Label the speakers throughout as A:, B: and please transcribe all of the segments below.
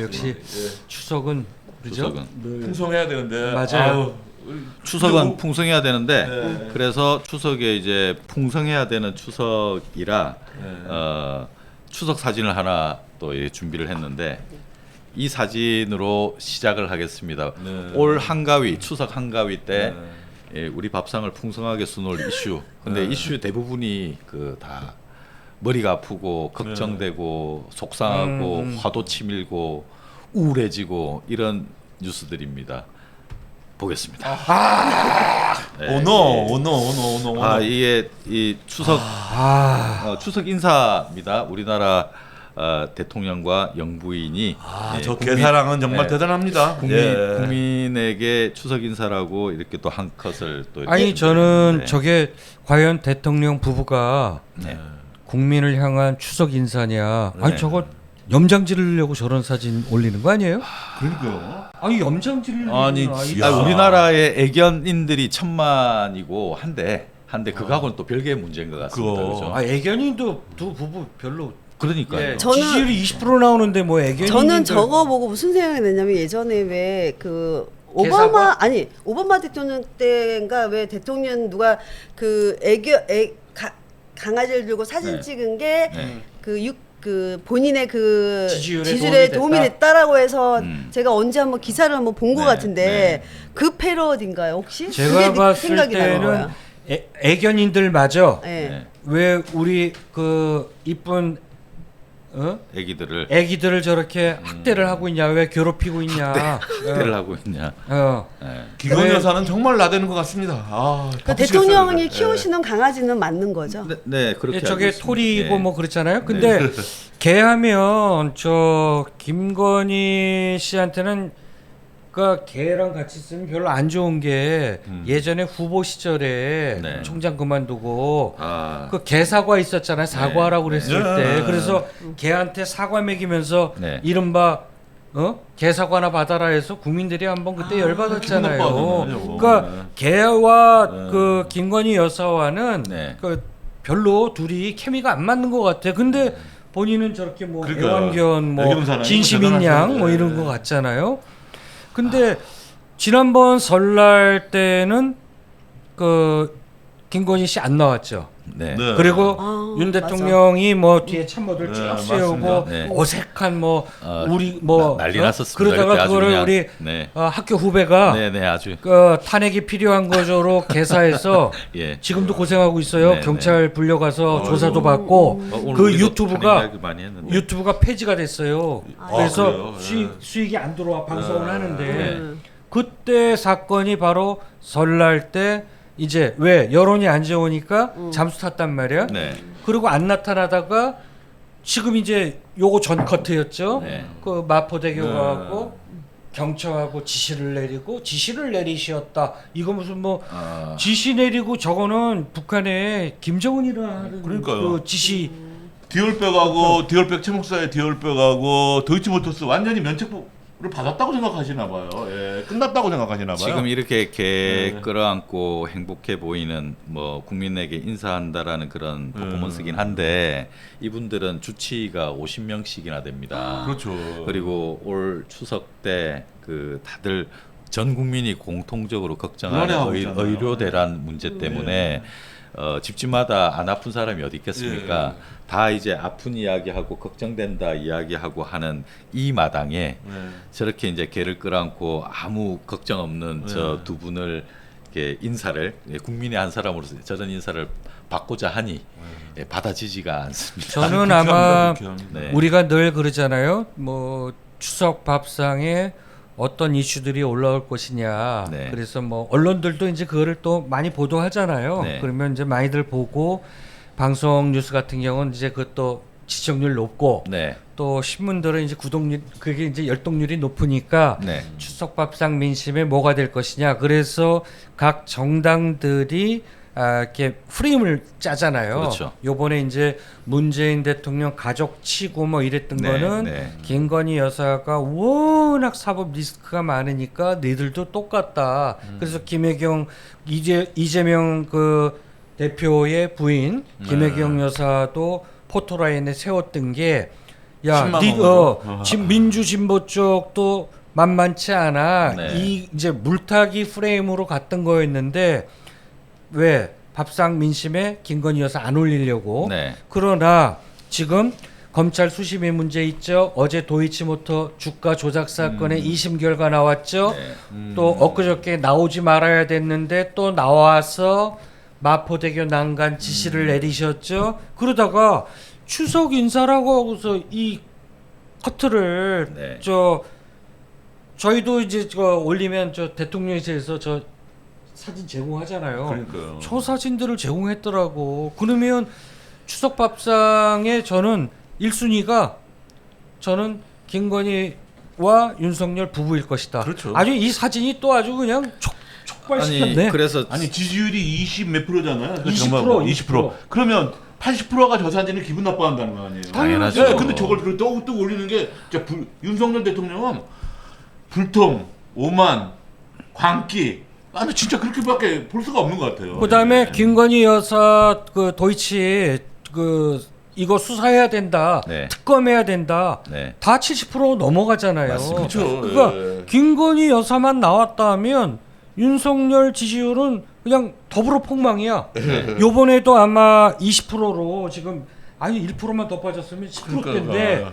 A: 역시 추석은 그죠?
B: 추석은 풍성해야 되는데
A: 맞아요.
C: 추석은 풍성해야 되는데
B: 네.
C: 그래서 추석에 이제 풍성해야 되는 추석이라
B: 네.
C: 추석 사진을 하나 또 준비를 했는데 이 사진으로 시작을 하겠습니다.
B: 네.
C: 올 한가위 추석 한가위 때
B: 네.
C: 우리 밥상을 풍성하게 수놓을 이슈. 근데
B: 네.
C: 이슈 대부분이 그 다 머리가 아프고 걱정되고 속상하고 화도 치밀고 우울해지고 이런 뉴스들입니다. 보겠습니다.
B: 오노.
C: 이게 이 추석 추석 인사입니다. 우리나라 대통령과 영부인이
B: 저 개사랑은 정말 대단합니다.
C: 국민에게 추석 인사라고 이렇게 또 한 컷을 또 이렇게
A: 아니 저는
C: 네.
A: 저게 과연 대통령 부부가
C: 네.
A: 국민을 향한 추석 인사냐? 아니
C: 네.
A: 저거 염장 지르려고 저런 사진 올리는 거 아니에요?
B: 그러니까요.
A: 아니 염장 지르려고
C: 아니 우리나라의 애견인들이 1000만이고 한데 그거하고는 또 별개의 문제인 것 같습니다.
B: 그거.
C: 그죠?
A: 애견인도 두 부부 별로
C: 그러니까요.
D: 저는-
A: 지지율이 20% 나오는데 뭐 애견인
D: 저는 저거 보고 무슨 생각이 났냐면 예전에 왜 그 오바마 대통령 때인가 왜 대통령 누가 그 강아지를 들고 사진
C: 네.
D: 찍은 게
C: 네.
D: 그 본인의 그
A: 지지율에
D: 도움이
A: 됐다?
D: 됐다라고 해서
C: 음.
D: 제가 언제 한번 기사를 한번 본 것
C: 네,
D: 같은데 그 패러디인가요 혹시?
A: 제가
D: 그게
A: 봤을
D: 생각이 나는
A: 때는
D: 거야.
A: 애견인들 맞아.
D: 네.
C: 네.
A: 왜 우리 그 이쁜
C: 애기들을
A: 애기들을 저렇게 학대를 하고 있냐? 왜 괴롭히고 있냐?
C: 학대를 하고 있냐. 네.
B: 김건 여사는 정말 나대는 것 같습니다.
D: 그 대통령이 키우시는 강아지는 맞는 거죠?
C: 네, 그렇게
A: 저게
C: 알고 있습니다.
A: 토리고
C: 네.
A: 뭐 그렇잖아요. 근데 개하면 저 김건희 씨한테는 그 개랑 같이 있으면 별로 안 좋은 게 예전에 후보 시절에
C: 네.
A: 총장 그만두고
C: 아,
A: 그 개 사과 있었잖아요. 사과라고 그랬을
B: 네.
A: 때. 그래서 개한테 사과 먹이면서
C: 네.
A: 이른바 개 사과나 받아라 해서 국민들이 한번 그때 열받았잖아요.
B: 기분 나빠하잖아요.
A: 그러니까 개와 그 김건희 여사와는
C: 네.
A: 그 별로 둘이 케미가 안 맞는 것 같아. 근데 본인은 저렇게 뭐
B: 그러니까.
A: 애완견 뭐
B: 애견사나이
A: 진심인 양 뭐
B: 대단하시네.
A: 이런 것 같잖아요. 근데 지난번 설날 때는 그 김건희 씨 안 나왔죠.
C: 네.
B: 네.
A: 그리고 윤
D: 맞아.
A: 대통령이 뭐 뒤에 참모들 쭉
B: 네,
A: 세우고
B: 맞습니다.
C: 네.
A: 어색한 뭐 우리 뭐
C: 난리 났었습니다.
A: 그러다가
C: 그때 아주
A: 그거를
C: 그냥,
A: 우리
C: 네.
A: 학교 후배가
C: 네, 아주
A: 그 탄핵이 필요한 거로 개사해서
C: 예.
A: 지금도 고생하고 있어요.
C: 네,
A: 경찰 불려가서
B: 아이고.
A: 조사도 받고
C: 오늘
A: 그
C: 우리도
A: 유튜브가
C: 탄핵 이야기 많이 했는데.
A: 유튜브가 폐지가 됐어요. 그래서
B: 그래요?
A: 수익이 안 들어와 방송을 하는데
C: 네.
A: 그때 사건이 바로 설날 때 이제 왜 여론이 안 좋으니까 잠수 탔단 말이야.
C: 네.
A: 그리고 안 나타나다가 지금 이제 요거 전 커트였죠.
C: 네.
A: 그 마포대교 가고 경찰하고 지시를 내리셨다. 이거 무슨 뭐 지시 내리고 저거는 북한의 김정은이라는
B: 그러니까요.
A: 그 지시
B: 디올백하고 디올백 최목사의 디올백하고 도이치모터스 완전히 면책부를 받았다고 생각하시나 봐요. 예, 끝났다고 생각하시나 봐요.
C: 지금 이렇게 개
B: 네.
C: 끌어안고 행복해 보이는 뭐 국민에게 인사한다라는 그런 퍼포먼스긴 한데 이분들은 주치의가 50명씩이나 됩니다.
B: 그렇죠.
C: 그리고 올 추석 때 그 다들 전 국민이 공통적으로 걱정하는
B: 불안해하고 있잖아요.
C: 의료 대란 문제 때문에 집집마다 안 아픈 사람이 어디 있겠습니까? 다 이제 아픈 이야기하고 걱정된다 이야기하고 하는 이 마당에 저렇게 이제 개를 끌어안고 아무 걱정 없는 저 두 분을 이렇게 인사를 국민의 한 사람으로서 저런 인사를 받고자 하니 받아지지가 않습니다.
A: 저는 아마
C: 네.
A: 우리가 늘 그러잖아요. 뭐 추석 밥상에 어떤 이슈들이 올라올 것이냐.
C: 네.
A: 그래서 뭐 언론들도 이제 그거를 또 많이 보도하잖아요.
C: 네.
A: 그러면 이제 많이들 보고 방송 뉴스 같은 경우는 이제 그것도 시청률 높고
C: 네.
A: 또 신문들은 이제 구독률 그게 이제 열독률이 높으니까
C: 네.
A: 추석 밥상 민심에 뭐가 될 것이냐. 그래서 각 정당들이 이렇게 프레임을 짜잖아요.
C: 그렇죠.
A: 요번에 이제 문재인 대통령 가족 치고 뭐 이랬던
C: 네,
A: 거는
C: 네.
A: 김건희 여사가 워낙 사법 리스크가 많으니까 너희들도 똑같다. 그래서 김혜경 이재명 그 대표의 부인 김혜경 여사도 포토라인에 세웠던 게 야,
B: 10만
A: 니,
B: 원으로.
A: 민주진보 쪽도 만만치 않아.
C: 네.
A: 이 이제 물타기 프레임으로 갔던 거였는데 왜 밥상 민심에 김건희 여사 안 올리려고.
C: 네.
A: 그러나 지금 검찰 수심의 문제 있죠. 어제 도이치모터 주가 조작 사건의 2심 결과 나왔죠.
C: 네.
A: 또 엊그저께 나오지 말아야 됐는데 또 나와서 마포대교 난간 지시를 내리셨죠. 그러다가 추석 인사라고 하고서 이 커트를
C: 네.
A: 저희도 이제 올리면 저 대통령실에서 저 사진 제공하잖아요.
B: 그러니까요.
A: 저 사진들을 제공했더라고. 그러면 추석 밥상에 저는 1순위가 저는 김건희와 윤석열 부부일 것이다.
B: 그렇죠.
A: 아주 이 사진이 또 아주 그냥 촉발시켰네.
C: 아니 그래서
B: 아니 지지율이 20 몇 프로잖아요.
A: 20%,
B: 20%. 그러면 80%가 저 사진을 기분 나빠한다는 거 아니에요?
C: 당연하죠.
B: 네, 근데 저걸 또 올리는 게 진짜 윤석열 대통령은 불통, 오만, 광기, 아니 진짜 그렇게밖에 볼 수가 없는 것 같아요.
A: 그다음에
B: 예.
A: 김건희 여사 그 도이치 그 이거 수사해야 된다,
C: 네.
A: 특검해야 된다.
C: 네.
A: 다 70% 넘어가잖아요.
C: 맞습니다.
B: 그렇죠.
A: 그러니까
B: 예.
A: 김건희 여사만 나왔다면 윤석열 지지율은 그냥 더불어 폭망이야.
C: 네.
A: 요번에도 아마 20%로 지금 아니 1%만 더 빠졌으면 10%대인데
B: 그러니까,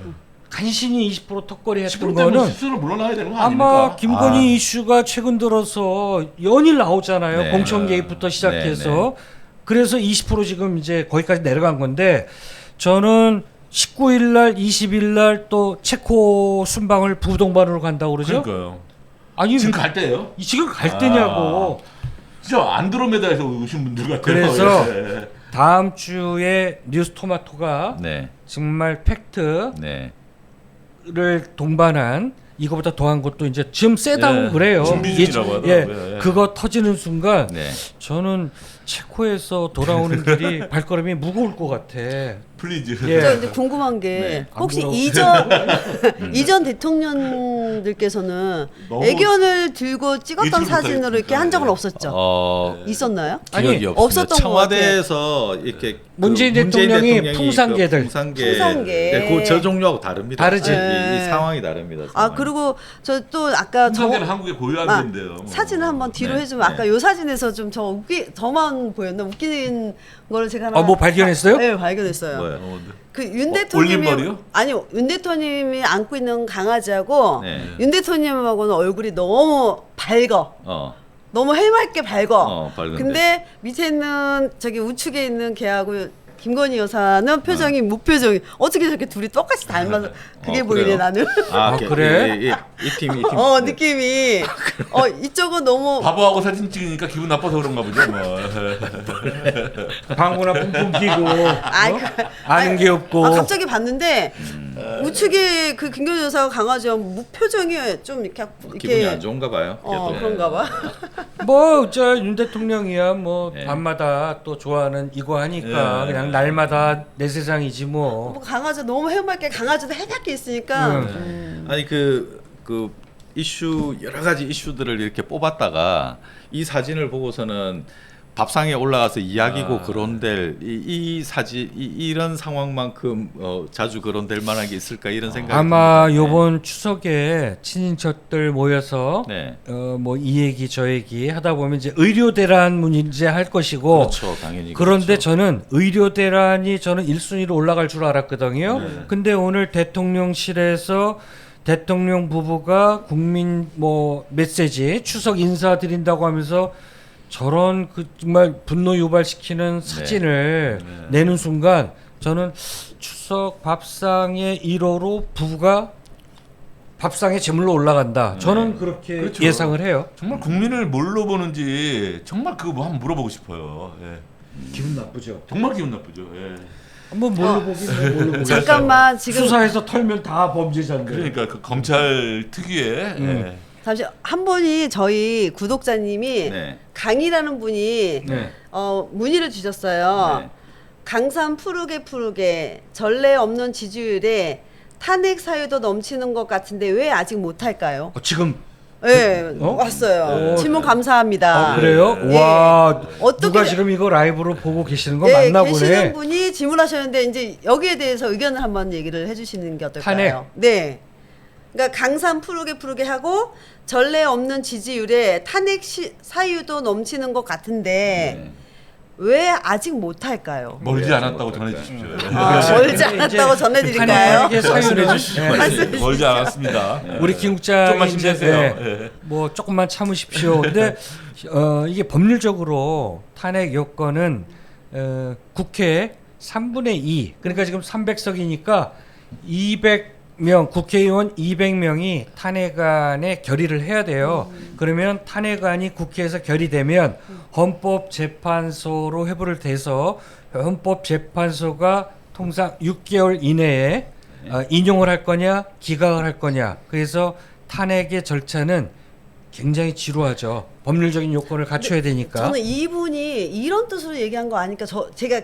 A: 간신히 20% 턱걸이 했던
B: 10% 때문에
A: 거는
B: 스스로 물러나야 되는 거
A: 아마
B: 아닙니까?
A: 김건희 이슈가 최근 들어서 연일 나오잖아요.
C: 네.
A: 공천 개입부터 시작해서.
C: 네,
A: 그래서 20% 지금 이제 거기까지 내려간 건데 저는 19일 날, 20일 날 또 체코 순방을 부동반으로 간다고 그러죠?
B: 그러니까요.
A: 아니
B: 지금 갈 때예요?
A: 지금 갈 때냐고.
B: 진짜 안드로메다에서 오신 분들 같아요.
A: 그래서
B: 예.
A: 다음 주에 뉴스토마토가
C: 네.
A: 정말 팩트를
C: 네.
A: 동반한 이거보다 더한 것도 이제 지금 세다고
B: 예,
A: 그래요.
B: 준비 중이라고
A: 예,
B: 하더라고요. 예.
A: 그거 터지는 순간
C: 네.
A: 저는 체코에서 돌아오는 길이 발걸음이 무거울 것 같아.
B: 플리즈.
A: 예.
D: 저 이제 궁금한 게
C: 네.
D: 혹시
A: 안
D: 이전 대통령들께서는
B: 너무
D: 애견을 들고 찍었던
B: 유튜브
D: 사진으로 이렇게 한 적은 없었죠?
C: 네.
D: 있었나요?
A: 아니,
C: 기억이 없습니다.
D: 없었던
C: 청와대에서 이렇게
A: 문재인 대통령이 풍산개들.
D: 풍산개.
C: 네, 그저 종류하고 다릅니다.
A: 다르지.
D: 네.
C: 이 상황이 다릅니다.
D: 아
C: 상황이.
D: 그리고 저 또 아까
B: 풍산개는 한국의 고유한
D: 아,
B: 건데요. 뭐.
D: 사진을 한번 뒤로
C: 네,
D: 해주면 아까
C: 네.
D: 요 사진에서 좀 저만 보였나 웃기는 거를 제가 하나
A: 뭐 발견했어요?
D: 네 발견했어요.
C: 뭐요?
D: 그 윤 대통령이
B: 올림머리요?
D: 아니요 윤 대통령이 안고 있는 강아지하고
C: 네.
D: 윤 대통령하고는 얼굴이 너무 밝어. 너무 해맑게 밝어.
C: 밝은데.
D: 근데 밑에 있는 저기 우측에 있는 걔하고 김건희 여사는 표정이 무표정이 어떻게 저렇게 둘이 똑같이 닮아서 그게 보이네
C: 그래요?
D: 나는.
C: 아,
A: 그래?
C: 이 팀.
D: 느낌이 이쪽은 너무
B: 바보하고 사진 찍으니까 기분 나빠서 그런가 보죠. 뭐.
A: 방구나 뿜뿜 끼고
D: 아이,
A: 아는 게 없고.
D: 갑자기 봤는데 우측에 그 김건희 여사가 강아지와 무표정이 좀 이렇게
C: 기분이 안 좋은가 봐요. 걔도.
D: 그런가 봐.
A: 뭐 저 윤 대통령이야 뭐
C: 네.
A: 밤마다 또 좋아하는 이거 하니까
B: 네.
A: 그냥 날마다 내 세상이지 뭐.
D: 뭐 강아지 너무 해맑게 강아지도 해맑게 있으니까
C: 아니 그 이슈 여러 가지 이슈들을 이렇게 뽑았다가 이 사진을 보고서는 밥상에 올라가서 이야기고 거론될 이 사진 이런 상황만큼 자주 거론될 만한 게 있을까 이런 생각이
A: 아마
C: 듭니다.
A: 요번 추석에 친인척들 모여서
C: 네.
A: 뭐 이 얘기 저 얘기 하다 보면 이제 의료 대란 문제 할 것이고
C: 그렇죠. 당연히
A: 그런데
C: 그렇죠.
A: 저는 의료 대란이 저는 1순위로 올라갈 줄 알았거든요. 근데 오늘 대통령실에서 대통령 부부가 국민 뭐 메시지 추석 인사드린다고 하면서 저런 그 정말 분노 유발시키는 사진을 내는 순간 저는 추석 밥상의 1호로 부부가 밥상에 제물로 올라간다. 저는 그렇게
B: 그렇죠.
A: 예상을 해요.
B: 정말 국민을 뭘로 보는지 정말 그거 뭐 한번 물어보고 싶어요. 예.
A: 기분 나쁘죠.
B: 정말 기분 나쁘죠. 예.
A: 한번 뭘로 보긴 뭘로 보겠어요.
D: 잠깐만 지금
A: 수사에서 털면 다 범죄자인데.
B: 그러니까 그 검찰 특유의 예.
D: 잠시 한 분이 저희 구독자님이
C: 네.
D: 강이라는 분이
A: 네.
D: 문의를 주셨어요.
C: 네.
D: 강산 푸르게 전례 없는 지지율에 탄핵 사유도 넘치는 것 같은데 왜 아직 못할까요?
A: 지금
D: 네,
A: 어?
D: 왔어요. 질문 감사합니다.
A: 그래요?
D: 예.
A: 와,
D: 어떻게-
A: 누가 지금 이거 라이브로 보고 계시는 거
D: 네,
A: 맞나
D: 계시는
A: 보네.
D: 분이 질문하셨는데 이제 여기에 대해서 의견을 한번 얘기를 해주시는 게 어떨까요?
A: 탄핵.
D: 네. 그러니까 강산 푸르게 하고 전례 없는 지지율에 탄핵 사유도 넘치는 것 같은데 왜 아직 못할까요?
B: 멀지
C: 네,
B: 않았다고
C: 좀
B: 전해주십시오.
D: 멀지
A: 이제
D: 않았다고 전해드릴까요?
A: 탄핵의 사유는
B: 네, 멀지 않았습니다.
A: 우리 김국장이
B: 좀만
A: 이제
B: 힘내세요. 예.
A: 뭐 조금만 참으십시오. 근데 이게 법률적으로 탄핵 요건은 국회 3분의 2 그러니까 지금 300석이니까 200명 국회의원 200명이 탄핵안에 결의를 해야 돼요. 그러면 탄핵안이 국회에서 결의되면 헌법재판소로 회부를 돼서 헌법재판소가 통상 6개월 이내에 인용을 할 거냐 기각을 할 거냐. 그래서 탄핵의 절차는 굉장히 지루하죠. 법률적인 요건을 갖춰야 되니까.
D: 저는 이분이 이런 뜻으로 얘기한 거 아니까 제가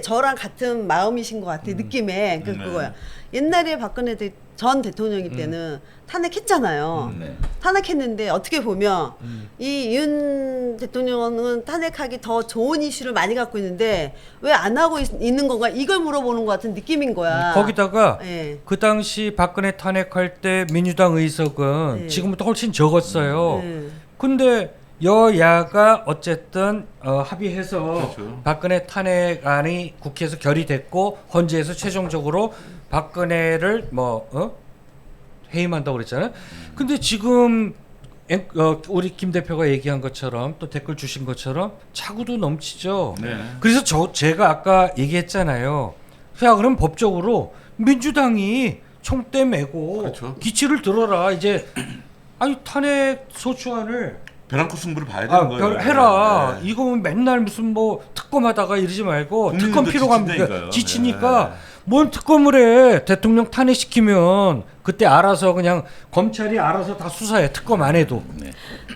D: 저랑 같은 마음이신 것 같아요. 느낌에 그거야. 옛날에 박근혜 전 대통령이 때는 탄핵했잖아요.
C: 네.
D: 탄핵했는데 어떻게 보면 이 윤 대통령은 탄핵하기 더 좋은 이슈를 많이 갖고 있는데 왜 안 하고 있는 건가 이걸 물어보는 것 같은 느낌인 거야.
A: 거기다가
D: 예.
A: 그 당시 박근혜 탄핵할 때 민주당 의석은
D: 네.
A: 지금부터 훨씬 적었어요.
D: 네.
A: 근데 여야가 어쨌든 합의해서
B: 그렇죠.
A: 박근혜 탄핵안이 국회에서 결의됐고 헌재에서 최종적으로 박근혜를 해임한다고 그랬잖아요. 근데 지금 우리 김 대표가 얘기한 것처럼 또 댓글 주신 것처럼 차고도 넘치죠.
B: 네.
A: 그래서 제가 아까 얘기했잖아요. 야, 그럼 법적으로 민주당이 총대 메고
B: 그렇죠.
A: 기치를 들어라. 이제 아니 탄핵 소추안을
B: 벼랑끝 승부를 봐야 되는 거예요.
A: 해라.
B: 네.
A: 이거 맨날 무슨 뭐 특검하다가 이러지 말고
B: 국민들도
A: 특검 필요가
B: 지친다니까요.
A: 지치니까
B: 네.
A: 뭔 특검을 해. 대통령 탄핵시키면 그때 알아서 그냥 검찰이 알아서 다 수사해. 특검 안 해도.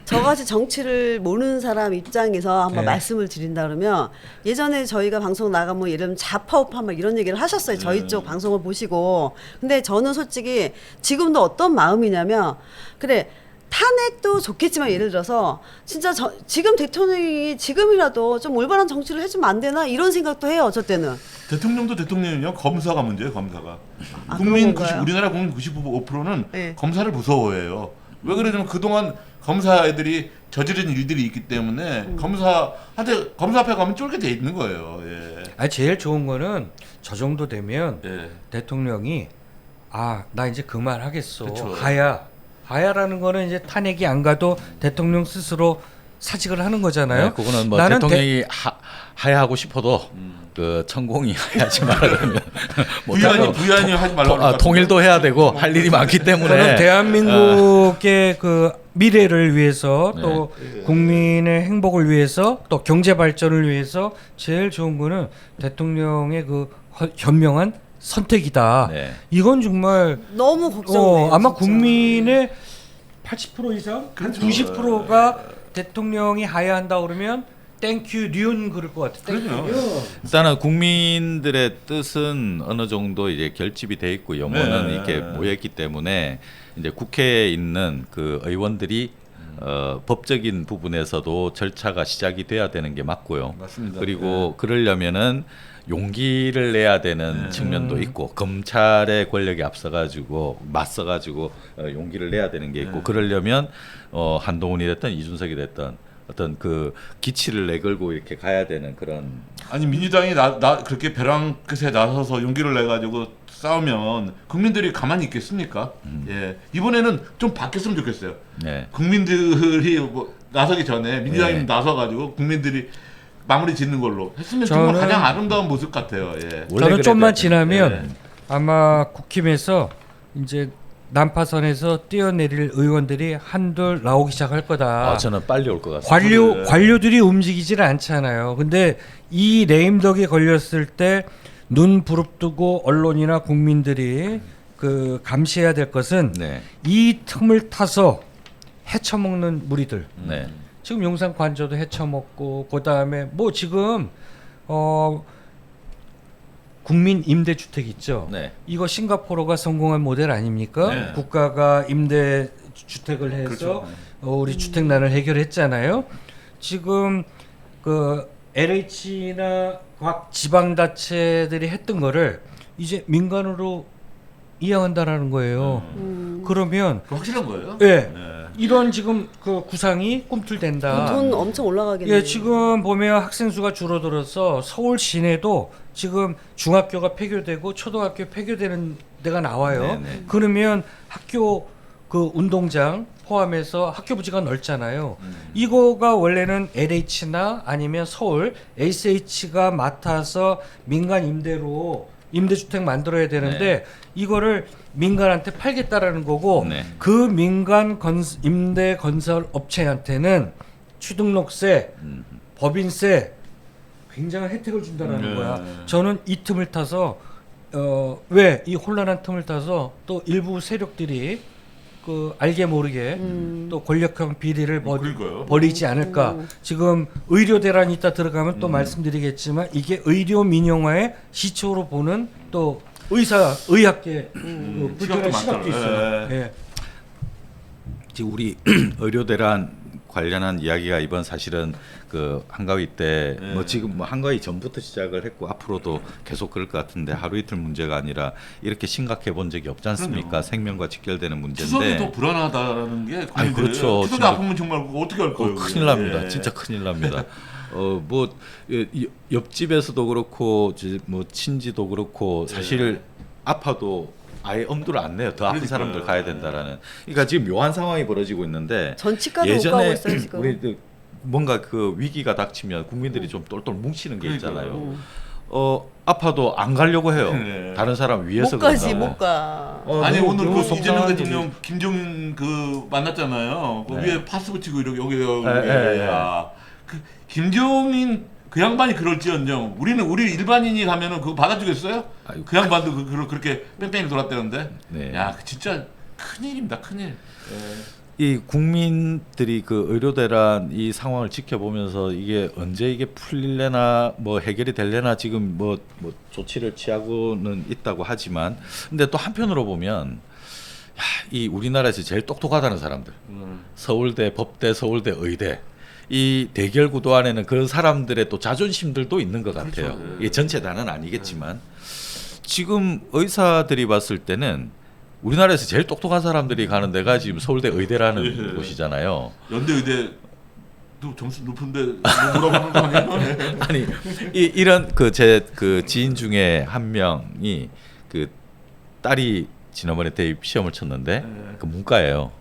D: 저같이 정치를 모르는 사람 입장에서 한번
A: 네.
D: 말씀을 드린다 그러면 예전에 저희가 방송 나가면 예를 들면 좌파우파 막 이런 얘기를 하셨어요. 저희 쪽 방송을 보시고. 근데 저는 솔직히 지금도 어떤 마음이냐면 그래 탄핵도 좋겠지만 예를 들어서 진짜 지금 대통령이 지금이라도 좀 올바른 정치를 해주면 안 되나 이런 생각도 해요. 저 때는.
B: 대통령도 대통령이요. 검사가 문제예요. 검사가.
D: 아,
B: 국민
D: 그런 건가요?
B: 우리나라 국민 95%는
D: 네.
B: 검사를 무서워해요. 왜 그러냐면 그동안 검사 애들이 저지른 일들이 있기 때문에 검사 앞에 가면 쫄게 돼 있는 거예요. 예.
A: 아니 제일 좋은 거는 저 정도 되면
B: 예.
A: 대통령이 나 이제 그만하겠어.
B: 그쵸.
A: 하야라는 거는 이제 탄핵이 안 가도 대통령 스스로 사직을 하는 거잖아요.
C: 네, 그거는 뭐
A: 나는
C: 대통령이 하야하고 싶어도 그 천공이 하야하지 말라 그러면
B: 부연이 하지 말라고 그러니까.
C: 통일도 해야 되고 할 일이 많기
A: 저는
C: 때문에
A: 대한민국의 그 미래를 위해서 또
B: 네.
A: 국민의 행복을 위해서 또 경제 발전을 위해서 제일 좋은 거는 대통령의 그 현명한 선택이다.
C: 네.
A: 이건 정말
D: 너무 걱정돼요.
A: 아마
D: 진짜.
A: 국민의 80% 이상,
B: 그렇죠.
A: 90%가 대통령이 하야한다 그러면 땡큐 류은 그럴 것 같아.
B: 그럼요.
C: 일단은 국민들의 뜻은 어느 정도 이제 결집이 돼 있고 염원은
B: 네.
C: 이렇게 모였기 때문에 이제 국회에 있는 그 의원들이 법적인 부분에서도 절차가 시작이 돼야 되는 게 맞고요.
B: 맞습니다.
C: 그리고 그러려면은 용기를 내야 되는 측면도 있고 검찰의 권력이 앞서가지고 맞서가지고 용기를 내야 되는 게 있고 그러려면 한동훈이 됐든 이준석이 됐든 어떤 그 기치를 내걸고 이렇게 가야 되는 그런
B: 아니 민주당이 그렇게 벼랑 끝에 나서서 용기를 내 가지고 싸우면 국민들이 가만히 있겠습니까? 예. 이번에는 좀 바뀌었으면 좋겠어요.
C: 네.
B: 국민들이 나서기 전에 민주당이
C: 네.
B: 나서 가지고 국민들이 마무리 짓는 걸로 했으면 정말
A: 저는-
B: 가장 아름다운 모습 같아요. 예.
C: 원래
A: 저는 좀만
C: 그래야
A: 지나면
B: 네.
A: 아마 국힘에서 이제 난파선에서 뛰어내릴 의원들이 한둘 나오기 시작할 거다.
C: 저는 빨리 올 것 같습니다.
A: 관료들이 움직이질 않잖아요. 근데 이 레임덕이 걸렸을 때 눈 부릅뜨고 언론이나 국민들이 그 감시해야 될 것은
C: 네.
A: 이 틈을 타서 헤쳐먹는 무리들.
C: 네.
A: 지금 용산 관저도 헤쳐먹고 그다음에 뭐 지금 국민 임대주택 있죠.
C: 네.
A: 이거 싱가포르가 성공한 모델 아닙니까?
B: 네.
A: 국가가 임대 주택을 해서
B: 그렇죠.
A: 우리 주택난을 해결했잖아요. 지금 그 LH나 각 지방자치들이 했던 거를 이제 민간으로 이양한다라는 거예요. 그러면
B: 그 확실한 거예요?
A: 예,
B: 네.
A: 이런 지금 그 구상이 꿈틀댄다.
D: 돈 엄청 올라가겠네요.
A: 예, 지금 보면 학생 수가 줄어들어서 서울 시내도 지금 중학교가 폐교되고 초등학교 폐교되는 데가 나와요.
C: 네네.
A: 그러면 학교 그 운동장 포함해서 학교 부지가 넓잖아요. 이거가 원래는 LH나 아니면 서울 SH가 맡아서 민간 임대로 임대주택 만들어야 되는데 이거를 민간한테 팔겠다라는 거고
C: 네.
A: 그 민간 임대 건설 업체한테는 취등록세, 법인세 굉장한 혜택을 준다라는
B: 네.
A: 거야. 저는 이 틈을 타서 왜 이 혼란한 틈을 타서 또 일부 세력들이 그 알게 모르게 또 권력형 비리를
B: 그러니까요.
A: 벌이지 않을까. 지금 의료 대란이 있다 들어가면 또 말씀드리겠지만 이게 의료 민영화의 시초로 보는 또 의학계 그 불편한 시각도 있어요. 예.
C: 지금 우리 의료 대란 관련한 이야기가 이번 사실은 그 한가위 때 뭐 지금 뭐 한가위 전부터 시작을 했고 앞으로도 계속 그럴 것 같은데 하루 이틀 문제가 아니라 이렇게 심각해 본 적이 없지 않습니까?
B: 그럼요.
C: 생명과 직결되는 문제인데.
B: 추석이 더 불안하다는 게
C: 아니, 그렇죠.
B: 추석이
C: 진짜.
B: 아프면 정말 그거 어떻게 할 거예요?
C: 큰일 납니다.
B: 예.
C: 진짜 큰일 납니다. 뭐 옆집에서도 그렇고 뭐 친지도 그렇고 사실 아파도 아예 엄두를 안 내요. 더 아픈
B: 그러니까요.
C: 사람들 가야 된다라는. 그러니까 지금 묘한 상황이 벌어지고 있는데
D: 전 치과도 못 가고 있어요 지금.
C: 우리 뭔가 그 위기가 닥치면 국민들이 좀 똘똘 뭉치는 게
B: 그러니까요.
C: 있잖아요. 아파도 안 가려고 해요.
B: 네.
C: 다른 사람 위해서
D: 못 가지
C: 그런다고.
D: 못 가.
B: 아니
A: 너무-
B: 오늘
A: 너무
B: 그 이재명
A: 속상한
B: 대통령 김종인 그 만났잖아요. 그
C: 네.
B: 위에 파스 붙이고 이렇게 여기
C: 네.
B: 그 김종인 그 양반이 그럴지언정 우리 일반인이 가면은 그거 받아주겠어요?
C: 아이고.
B: 그 양반도 그렇게 뺑뺑이 돌았다는데.
C: 네.
B: 야, 그 진짜 큰일입니다, 큰일.
C: 이 국민들이 그 의료 대란 이 상황을 지켜보면서 이게 언제 이게 풀릴래나 뭐 해결이 될래나 지금 뭐 조치를 취하고는 있다고 하지만 근데 또 한편으로 보면 야, 이 우리나라에서 제일 똑똑하다는 사람들 서울대 법대 서울대 의대 이 대결 구도 안에는 그런 사람들의 또 자존심들도 있는 것 같아요.
B: 그렇죠. 네.
C: 이게 전체 다는 아니겠지만 지금 의사들이 봤을 때는 우리나라에서 제일 똑똑한 사람들이 가는 데가 지금 서울대 의대라는
B: 네.
C: 곳이잖아요.
B: 연대 의대도 점수 높은데 뭐라고 하는 거 아니에요?
C: 아니 이런 그 제 그 지인 중에 한 명이 그 딸이 지난번에 대입 시험을 쳤는데
B: 네.
C: 그 문과예요.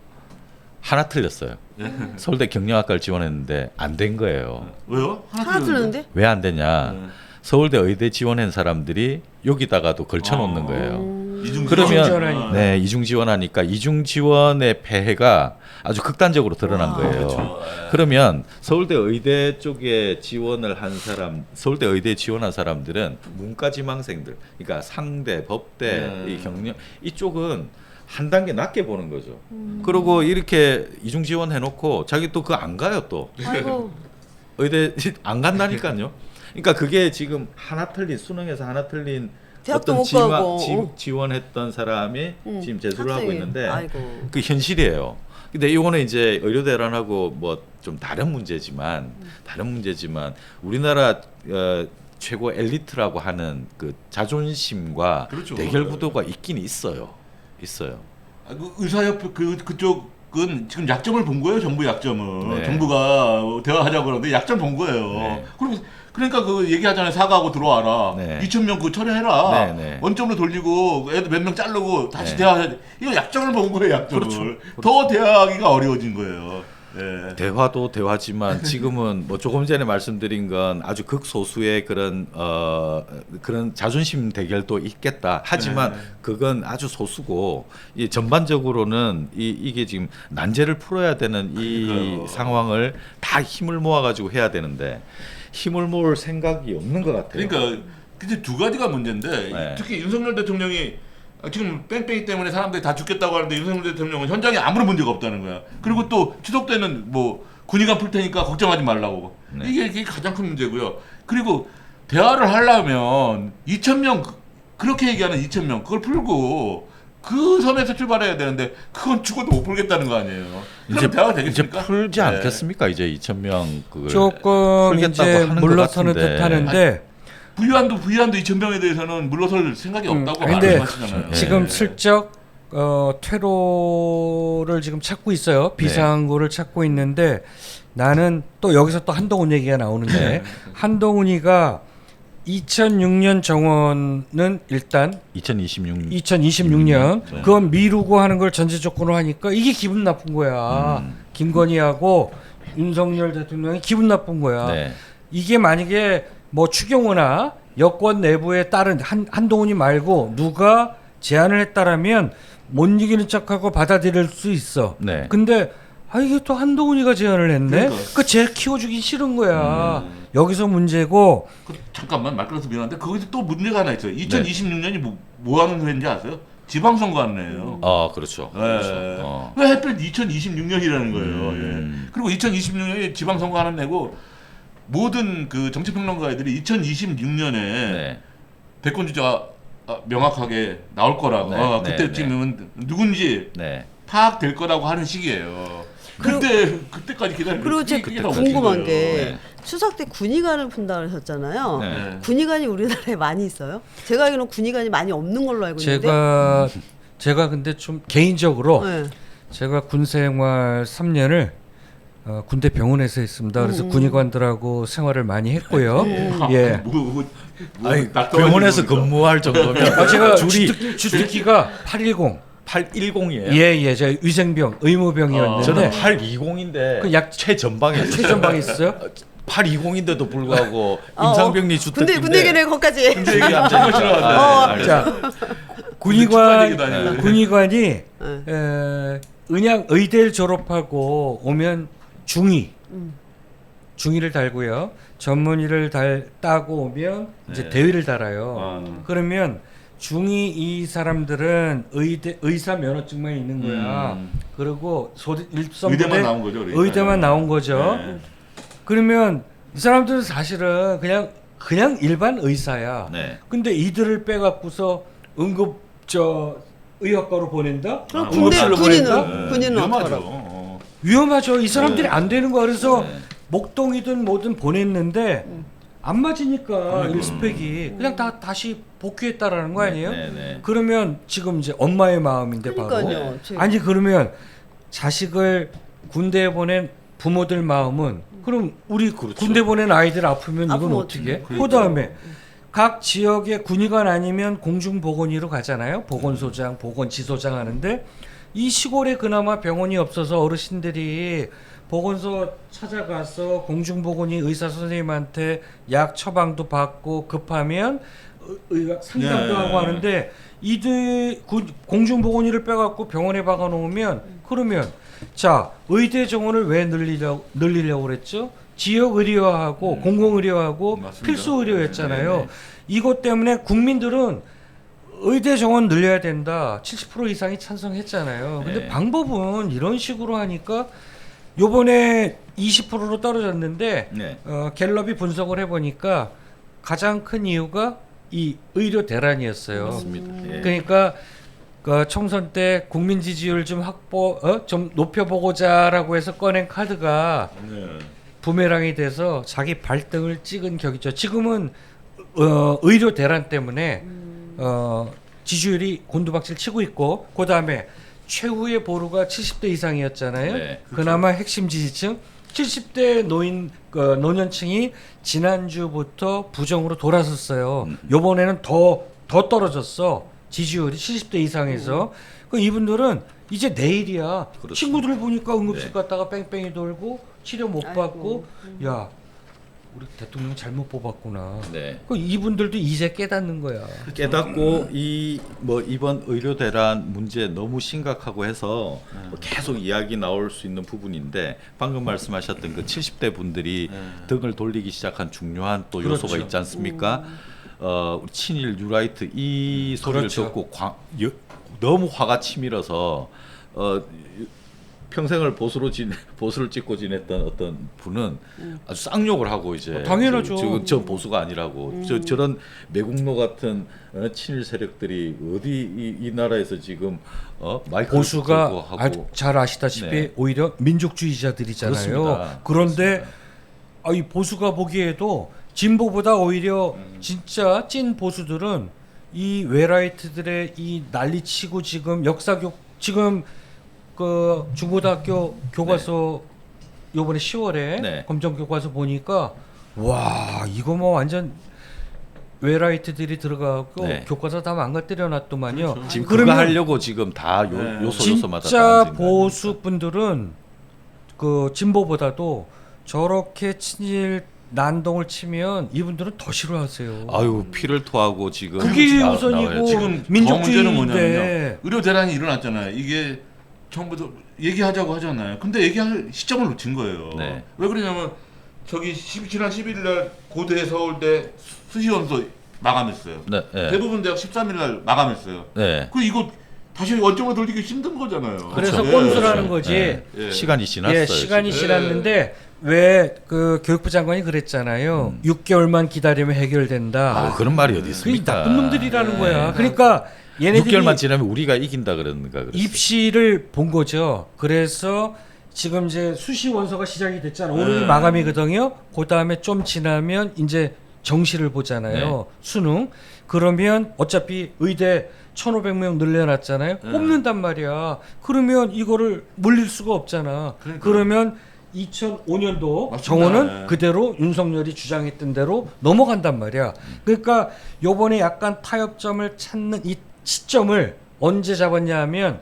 C: 하나 틀렸어요.
B: 네.
C: 서울대 경영학과를 지원했는데 안 된 거예요.
B: 왜요?
D: 하나 틀렸는데?
C: 왜 안 되냐?
B: 네.
C: 서울대 의대 지원한 사람들이 여기다가도 걸쳐 놓는 거예요.
B: 이중
C: 그러면
A: 지원하니까.
C: 네 이중 지원하니까 이중 지원의 폐해가 아주 극단적으로 드러난 거예요.
B: 그렇죠.
C: 그러면 서울대 의대 쪽에 지원을 한 사람, 서울대 의대 지원한 사람들은 문과 지망생들, 그러니까 상대, 법대, 이 경영 이쪽은 한 단계 낮게 보는 거죠. 그리고 이렇게 이중 지원해놓고 자기 또 그거 안 가요 또
D: 아이고.
C: 의대 안 간다니까요. 그러니까 그게 지금 하나 틀린 수능에서 하나 틀린
D: 대학도
C: 어떤
D: 못 가고.
C: 지원했던 사람이 지금 재수를 하고
D: 학생이.
C: 있는데
D: 아이고.
C: 그 현실이에요. 근데 이거는 이제 의료 대란하고 뭐 좀 다른 문제지만 우리나라 최고 엘리트라고 하는 그 자존심과
B: 그렇죠.
C: 대결 구도가 있긴 있어요.
B: 아, 그 의사협회 그쪽은 지금 약점을 본 거예요. 정부 약점을.
C: 네.
B: 정부가 대화하자고 그러는데 약점 본 거예요.
C: 네.
B: 그러니까 그 얘기하잖아요. 사과하고 들어와라.
C: 네.
B: 2,000명 그거 처리해라.
C: 네, 네.
B: 원점으로 돌리고 애들 몇 명 자르고 다시
C: 네.
B: 대화해야 돼. 이거 약점을 본 거예요. 약점을.
C: 그렇죠.
B: 더 대화하기가 어려워진 거예요. 네.
C: 대화도 대화지만 지금은 뭐 조금 전에 말씀드린 건 아주 극소수의 그런 자존심 대결도 있겠다. 하지만
B: 네.
C: 그건 아주 소수고 이 전반적으로는 이게 지금 난제를 풀어야 되는 이
B: 그러니까요.
C: 상황을 다 힘을 모아 가지고 해야 되는데 힘을 모을 생각이 없는 것 같아요.
B: 그러니까 이제 두 가지가 문제인데
C: 네.
B: 특히 윤석열 대통령이 지금 뺑뺑이 때문에 사람들이 다 죽겠다고 하는데 윤석열 대통령은 현장에 아무런 문제가 없다는 거야. 그리고 또 추석 때는 뭐 군의관 풀 테니까 걱정하지 말라고.
C: 네.
B: 이게 가장 큰 문제고요. 그리고 대화를 하려면 2,000명 그렇게 얘기하는 2,000명 그걸 풀고 그 선에서 출발해야 되는데 그건 죽어도 못 풀겠다는 거 아니에요.
C: 이제
B: 그럼 대화가
C: 이제
B: 되겠습니까?
C: 풀지
B: 네.
C: 않겠습니까? 이제 2,000명 그걸
A: 조금
C: 풀겠다고
A: 이제
C: 하는 것
A: 물러서는
C: 같은데.
A: 듯하는데
B: 부유한도 2,000명에 대해서는 물러설 생각이 없다고
A: 근데
B: 말씀하시잖아요.
A: 지금
C: 네.
A: 슬쩍 퇴로를 지금 찾고 있어요. 비상구를 찾고 있는데 나는 또 여기서 또 한동훈 얘기가 나오는데 한동훈이가 2006년 정원은 일단
C: 2026
A: 2026년
C: 네.
A: 그건 미루고 하는 걸 전제 조건으로 하니까 이게 기분 나쁜 거야. 김건희하고 윤석열 대통령이 기분 나쁜 거야.
C: 네.
A: 이게 만약에 뭐 추경호나 여권 내부에 따른 한동훈이 말고 누가 제안을 했다라면 못 이기는 척하고 받아들일 수 있어.
C: 네.
A: 근데 이게 또 한동훈이가 제안을 했네.
B: 그러니까.
A: 쟤 키워주기 싫은 거야. 여기서 문제고.
B: 잠깐만 말 끊어서 미안한데 거기서 또 문제가 하나 있어요.
C: 네.
B: 2026년이 뭐 하는 해인지 아세요? 지방선거 하는 해예요.
C: 그렇죠.
B: 네.
C: 그렇죠.
B: 왜 하필 2026년이라는 거예요.
C: 음.
B: 예. 그리고 2026년에 지방선거 하는 해고 모든 그 정치평론가들이 2026년에
C: 네.
B: 대권 주자가 명확하게 나올 거라고
C: 네,
B: 그때쯤이면 누군지
C: 네.
B: 파악될 거라고 하는 시기예요. 그때까지 기다리고
D: 그리고 제가
B: 그게 다
D: 궁금한
B: 웃긴
D: 게
B: 거예요.
C: 네.
D: 추석 때 군의관을 푼다 그러셨잖아요.
C: 네.
D: 군의관이 우리나라에 많이 있어요? 제가 알기로는 군의관이 많이 없는 걸로 알고 있는데.
A: 제가 근데 좀 개인적으로
D: 네.
A: 제가 군 생활 3년을 군대 병원에서 했습니다. 그래서 군의관들하고 생활을 많이 했고요. 예.
C: 아니,
B: 낙서
C: 병원에서
B: 가지고
C: 근무할 정도면
A: 제가
C: 줄이
A: 주특기가 810.
C: 810이에요.
A: 예, 제가 위생병, 의무병이었는데
C: 저는 820인데
A: 그 약-
C: 최전방에 있어요.
A: 최전방에 있어요.
C: 820인데도 불구하고 임상병리 주택인데
D: 군대 얘기는 거기까지.
C: 군대 얘기 안 되니까.
A: 자,
B: 축구만 얘기도 아니고.
A: 군의관이 은양 의대를 졸업하고 오면 중위를 달고요. 전문의를 따고 오면 이제
B: 네.
A: 대위를 달아요. 그러면 중위 이 사람들은 의사 면허증만 있는 거야. 그리고
B: 의대만 나온 거죠. 그러니까.
A: 의대만 나온 거죠.
B: 네.
A: 그러면 이 사람들은 사실은 그냥 일반 의사야.
C: 네.
A: 근데 이들을 빼갖고서 의학과로 보낸다?
D: 그럼
A: 응급실로 보낸다?
D: 군인은
B: 위험하죠.
D: 어떡하라고?
A: 위험하죠. 이 사람들이
B: 네.
A: 안 되는 거야. 그래서
C: 네.
A: 목동이든 뭐든 보냈는데 안 맞으니까 일스펙이 그냥 다시 복귀했다라는 거 아니에요?
C: 네.
A: 그러면 지금 이제 엄마의 마음인데 바로
D: 그러니까요.
A: 아니 그러면 자식을 군대에 보낸 부모들 마음은 그럼 우리 군대 보낸 아이들 아프면 이건
D: 아프면
A: 어떻게 해?
B: 어떡해.
A: 그다음에 각 지역의 군의관 아니면 공중보건의로 가잖아요. 보건소장, 보건지소장 하는데 이 시골에 그나마 병원이 없어서 어르신들이 보건소 찾아가서 공중보건의 의사 선생님한테 약 처방도 받고 급하면 의학 상담도
B: 네.
A: 하고 하는데 이들 공중보건의를 빼갖고 병원에 박아놓으면 그러면 자 의대 정원을 왜 늘리려고 그랬죠? 지역 의료하고 공공 의료하고
B: 맞습니다.
A: 필수 의료였잖아요.
B: 네.
A: 이것 때문에 국민들은 의대 정원 늘려야 된다. 70% 이상이 찬성했잖아요. 근데
C: 네.
A: 방법은 이런 식으로 하니까 요번에 20%로 떨어졌는데
C: 네.
A: 갤럽이 분석을 해보니까 가장 큰 이유가 이 의료 대란이었어요.
C: 맞습니다. 예.
A: 그러니까 그 총선 때 국민 지지율 좀 좀 높여보고자라고 해서 꺼낸 카드가
B: 네.
A: 부메랑이 돼서 자기 발등을 찍은 격이죠. 지금은 의료 대란 때문에 지지율이 곤두박질 치고 있고 그 다음에 최후의 보루가 70대 이상이었잖아요.
C: 네,
A: 그나마 핵심 지지층 70대 노년층이 지난주부터 부정으로 돌아섰어요. 요번에는 더 떨어졌어. 지지율이 70대 이상에서. 그 이분들은 이제 내일이야.
C: 그렇죠.
A: 친구들 보니까 응급실
C: 네.
A: 갔다가 뺑뺑이 돌고 치료 못
D: 아이고.
A: 받고 야 우리 대통령 잘못 뽑았구나.
C: 네.
A: 그 이분들도 이제 깨닫는 거야.
C: 깨닫고 이번 의료 대란 문제 너무 심각하고 해서 계속 이야기 나올 수 있는 부분인데 방금 말씀하셨던 그 70대 분들이 등을 돌리기 시작한 중요한 또 요소가
A: 그렇죠.
C: 있지 않습니까? 우리 친일 뉴라이트 이 소리를
A: 그렇죠.
C: 듣고 너무 화가 치밀어서 평생을 보수를 찍고 지냈던 어떤 분은 아주 쌍욕을 하고 이제
A: 당연하죠.
C: 저 보수가 아니라고 저런 매국노 같은 친일 세력들이 어디 이 나라에서 지금 마이크를
A: 보수가
C: 들고 하고
A: 잘 아시다시피
C: 네.
A: 오히려 민족주의자들이잖아요.
C: 그렇습니다.
A: 그런데
C: 그렇습니다.
A: 이 보수가 보기에도 진보보다 오히려 진짜 찐 보수들은 이 외라이트들의 이 난리치고 지금 지금 그 중고등학교 교과서 요번에 10월에
C: 네.
A: 검정 교과서 보니까 와 이거 뭐 완전 외라이트들이 들어가고
C: 네.
A: 교과서 다 망가뜨려 놨더만요.
B: 그렇죠.
C: 지금
A: 그러면
C: 그거 하려고 지금 다
B: 네.
C: 요소마다
A: 진짜 보수 분들은 그 진보보다도 저렇게 친일 난동을 치면 이분들은 더 싫어하세요.
C: 아유 피를 토하고 지금
A: 그게
C: 나와요.
A: 우선이고
B: 지금
A: 민족주의인데.
B: 더 문제는 뭐냐면요. 의료 대란이 일어났잖아요. 이게 정부도 얘기하자고 하잖아요. 근데 얘기할 시점을 놓친 거예요.
C: 네.
B: 왜 그러냐면 저기 지난 11일 날 고대 서울대 수시원서 마감했어요.
C: 네, 네.
B: 대부분 대학 13일 날 마감했어요.
C: 네.
B: 그 이거 다시 원점으로 돌리기 힘든 거잖아요.
A: 그래서
C: 그렇죠.
A: 꼼수라는 거지.
C: 네.
B: 예.
C: 시간이 지났어요.
A: 예, 시간이
B: 지금.
A: 지났는데 왜 그 교육부 장관이 그랬잖아요. 6개월만 기다리면 해결된다.
C: 아, 그런 말이 어디
A: 그게
C: 있습니까?
A: 나쁜 놈들이라는
B: 예.
A: 거야. 그러니까 얘네들이
C: 6개월만 지나면 우리가 이긴다 그러는가 그랬어요.
A: 입시를 본 거죠. 그래서 지금 이제 수시 원서가 시작이 됐잖아. 오늘이
B: 네.
A: 마감이거든요. 그 다음에 좀 지나면 이제 정시를 보잖아요. 수능. 그러면 어차피 의대 1,500명 늘려놨잖아요. 뽑는단 말이야. 그러면 이거를 물릴 수가 없잖아.
B: 그러니까요.
A: 그러면 2005년도
B: 맞습니다.
A: 정원은
B: 네.
A: 그대로 윤석열이 주장했던 대로 넘어간단 말이야. 그러니까 요번에 약간 타협점을 찾는 이 시점을 언제 잡았냐 하면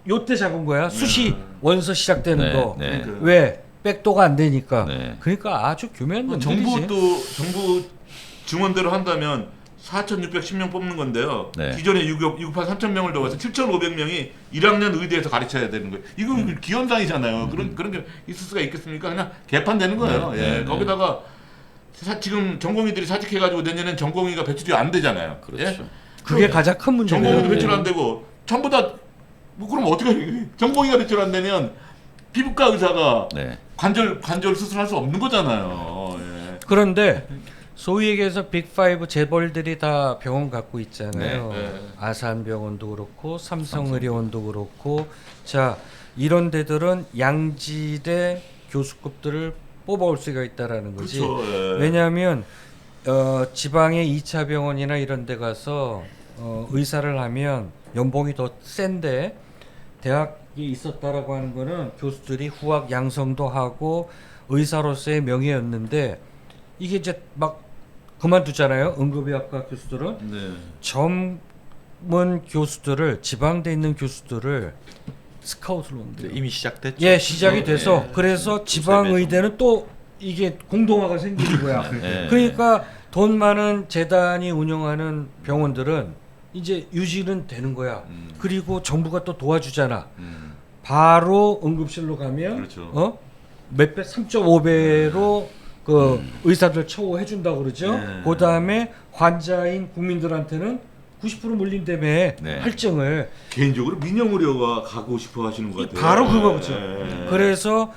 A: 요때 잡은 거야. 수시 원서 시작되는
C: 네,
A: 거.
C: 네.
B: 그러니까요.
A: 왜? 백도가 안 되니까.
C: 네.
A: 그러니까 아주 교묘한 놈들이지.
B: 정부 증언대로 한다면 4,610명 뽑는 건데요.
C: 네.
B: 기존에 668 3,000명을 더해서 7,500명이 1학년 의대에서 가르쳐야 되는 거예요. 이건 기현상이잖아요. 그런 게 있을 수가 있겠습니까? 그냥 개판되는 거예요.
C: 네,
B: 예.
C: 네,
B: 거기다가 지금 전공의들이 사직해가지고 내년엔 전공의가 배출이 안 되잖아요.
C: 그렇죠.
B: 예?
A: 그게 가장 큰 문제예요.
B: 전공의도 배출 안 되고 전부 다 그럼 어떻게 전공의가 배출 안 되면 피부과 의사가
C: 네.
B: 관절 수술할 수 없는 거잖아요. 예.
A: 그런데 소위 얘기해서 빅5 재벌들이 다 병원 갖고 있잖아요.
B: 네, 네.
A: 아산병원도 그렇고 삼성의료원도 그렇고 자 이런 데들은 양질의 교수급들을 뽑아올 수가 있다라는 거지.
B: 그렇죠. 예.
A: 왜냐하면 지방의 2차 병원이나 이런 데 가서 의사를 하면 연봉이 더 센데 대학이 있었다라고 하는 거는 교수들이 후학 양성도 하고 의사로서의 명예였는데 이게 이제 막 그만두잖아요. 응급의학과 교수들은
B: 네.
A: 전문 교수들을 지방대 있는 교수들을 스카웃으로 온대요.
C: 이미 시작됐죠.
A: 예, 시작이 돼서
B: 예.
A: 그래서 지방 의대는 또 이게 공동화가 생기는 거야.
C: 네.
A: 그러니까 돈 많은 재단이 운영하는 병원들은 이제 유지는 되는 거야. 그리고 정부가 또 도와주잖아. 바로 응급실로 가면
B: 그렇죠.
A: 몇 배, 3.5배로 그 의사들 처우해 준다고 그러죠.
B: 네.
A: 그다음에 환자인 국민들한테는 90% 물린다며
C: 네.
A: 할증을
B: 개인적으로 민영의료가 가고 싶어 하시는 것 같아요.
A: 바로 그거죠.
B: 예.
A: 그래서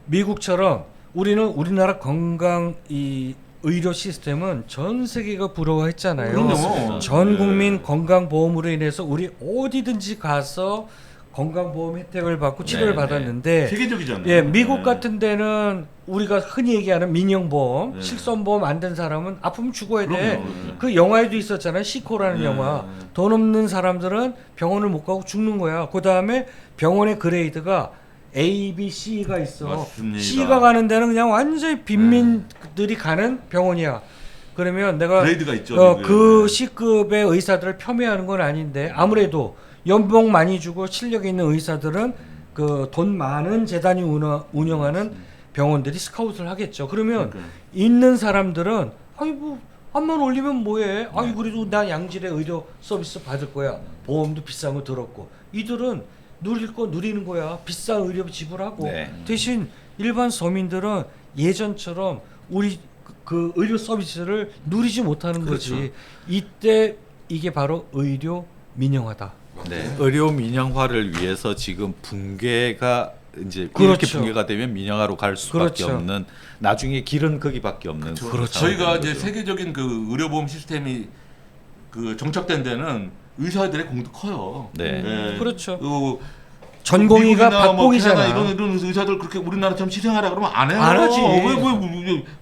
A: 미국처럼 우리나라 건강 이 의료 시스템은 전 세계가 부러워했잖아요.
B: 그럼요.
A: 전
B: 네.
A: 국민 건강보험으로 인해서 우리 어디든지 가서 건강보험 혜택을 받고 치료를
C: 네,
A: 받았는데
B: 세계적이잖아요.
A: 예, 미국
B: 네.
A: 같은 데는 우리가 흔히 얘기하는 민영보험,
B: 네.
A: 실손보험 안 된 사람은 아프면 죽어야 돼.
B: 그럼요.
A: 그 영화에도 있었잖아요. 시코라는
B: 네.
A: 영화. 돈 없는 사람들은 병원을 못 가고 죽는 거야. 그다음에 병원의 그레이드가 A, B, C가 있어.
B: 맞습니다.
A: C가 가는 데는 그냥 완전히 빈민들이 가는 병원이야. 그러면 내가
B: 그레이드가 있죠.
A: 그
B: 미국에.
A: C급의 의사들을 폄훼하는 건 아닌데 아무래도 연봉 많이 주고 실력 있는 의사들은 그 돈 많은 재단이 운영하는 병원들이 스카웃을 하겠죠. 그러면
B: 그러니까요.
A: 있는 사람들은 아이고 한만 올리면 뭐해? 아이 그래도 나 양질의 의료 서비스 받을 거야. 보험도 비싼 거 들었고 이들은 누릴 거 누리는 거야. 비싼 의료 지불하고
C: 네.
A: 대신 일반 서민들은 예전처럼 우리 그 의료 서비스를 누리지 못하는
B: 그렇죠.
A: 거지. 이때 이게 바로 의료 민영화다.
C: 네. 의료 민영화를 위해서 지금 붕괴가 이제 이렇게
A: 그렇죠.
C: 붕괴가 되면 민영화로 갈 수밖에
A: 그렇죠.
C: 없는 나중에 길은 거기밖에 없는 그런
B: 저희가
C: 상황이
B: 이제
C: 되는 거죠.
B: 세계적인 그 의료보험 시스템이 그 정착된 데는 의사들의 공도 커요.
C: 네.
A: 그렇죠.
B: 그
A: 전공의가
B: 미국이나 뭐
A: 박봉이잖아.
B: 캐나다 이런 의사들 그렇게 우리나라처럼 희생하라 그러면 안 해요.
A: 안 하지.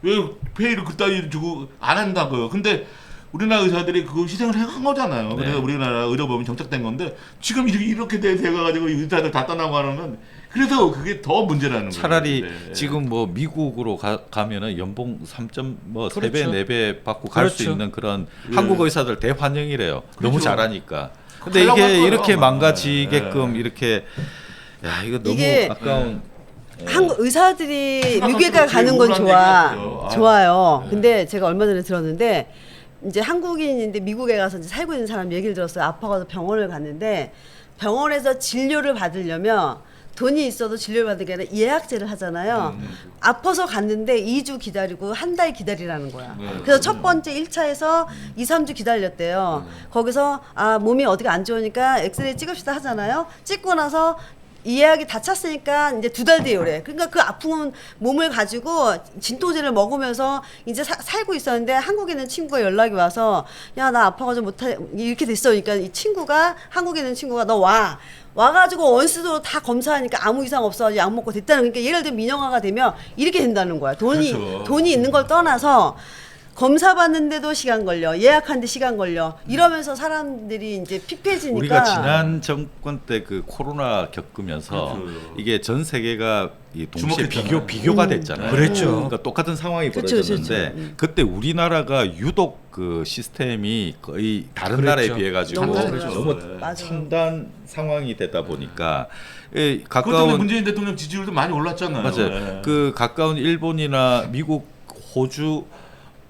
B: 왜 페이를 그따위 주고 안 한다고요. 근데 우리나라 의사들이 그거 희생을 한 거잖아요. 그래서
C: 네.
B: 우리나라 의료보험이 정착된 건데 지금 이렇게 돼가지고 의사들 다 떠나고 하는 그래서 그게 더 문제라는 거예요.
C: 차라리
B: 네.
C: 지금 뭐 미국으로 가면은 연봉 3뭐
A: 그렇죠.
C: 3배 4배 받고 갈 수
A: 그렇죠.
C: 있는 그런
B: 예.
C: 한국 의사들 대환영이래요. 너무
B: 그렇죠.
C: 잘하니까. 근데
B: 가려고 할
C: 이게
B: 거예요,
C: 이렇게
B: 아마.
C: 망가지게끔
B: 네.
C: 이렇게 야 이거 너무
D: 이게
C: 아까운.
D: 한국 의사들이 미국에
B: 그렇지,
D: 가는 건
B: 우울한
D: 좋아,
B: 얘기였죠. 아.
D: 좋아요.
B: 네.
D: 근데 제가 얼마 전에 들었는데 이제 한국인인데 미국에 가서 이제 살고 있는 사람 얘기를 들었어요. 아파가서 병원을 갔는데 병원에서 진료를 받으려면 돈이 있어도 진료를 받는 게 아니라 예약제를 하잖아요. 아파서 갔는데 2주 기다리고 한 달 기다리라는 거야. 그래서 첫 번째 1차에서 2, 3주 기다렸대요. 거기서 아 몸이 어디가 안 좋으니까 엑스레이 찍읍시다 하잖아요. 찍고 나서 이 예약이 다 찼으니까 이제 2달 뒤에 오래. 그러니까 그 아픈 몸을 가지고 진통제를 먹으면서 이제 살고 있었는데 한국에 있는 친구가 연락이 와서 야 나 아파가지고 못해 이렇게 됐어. 그러니까 이 친구가 한국에 있는 친구가 너 와가지고 원수도 다 검사하니까 아무 이상 없어 약 먹고 됐다는 그러니까 예를 들면 민영화가 되면 이렇게 된다는 거야.
B: 그렇죠.
D: 돈이 있는 걸 떠나서. 검사 받는데도 시간 걸려 예약하는데 시간 걸려 이러면서 사람들이 이제 피폐해지니까
C: 우리가 지난 정권 때 그 코로나 겪으면서
B: 그렇죠.
C: 이게 전 세계가 이 동시에
B: 주목했잖아요.
C: 비교가 됐잖아요.
A: 그랬죠.
C: 그러니까 똑같은 상황이
D: 그렇죠,
C: 벌어졌는데
D: 그렇죠.
C: 그때 우리나라가 유독 그 시스템이 거의 다른
A: 그랬죠.
C: 나라에 비해 가지고
D: 너무
C: 너무
B: 잘했죠.
D: 맞아요.
C: 첨단 상황이 되다 보니까
B: 그것 때문에
C: 가까운
B: 문재인 대통령 지지율도 많이 올랐잖아요.
C: 맞아요.
B: 네.
C: 그 가까운 일본이나 미국, 호주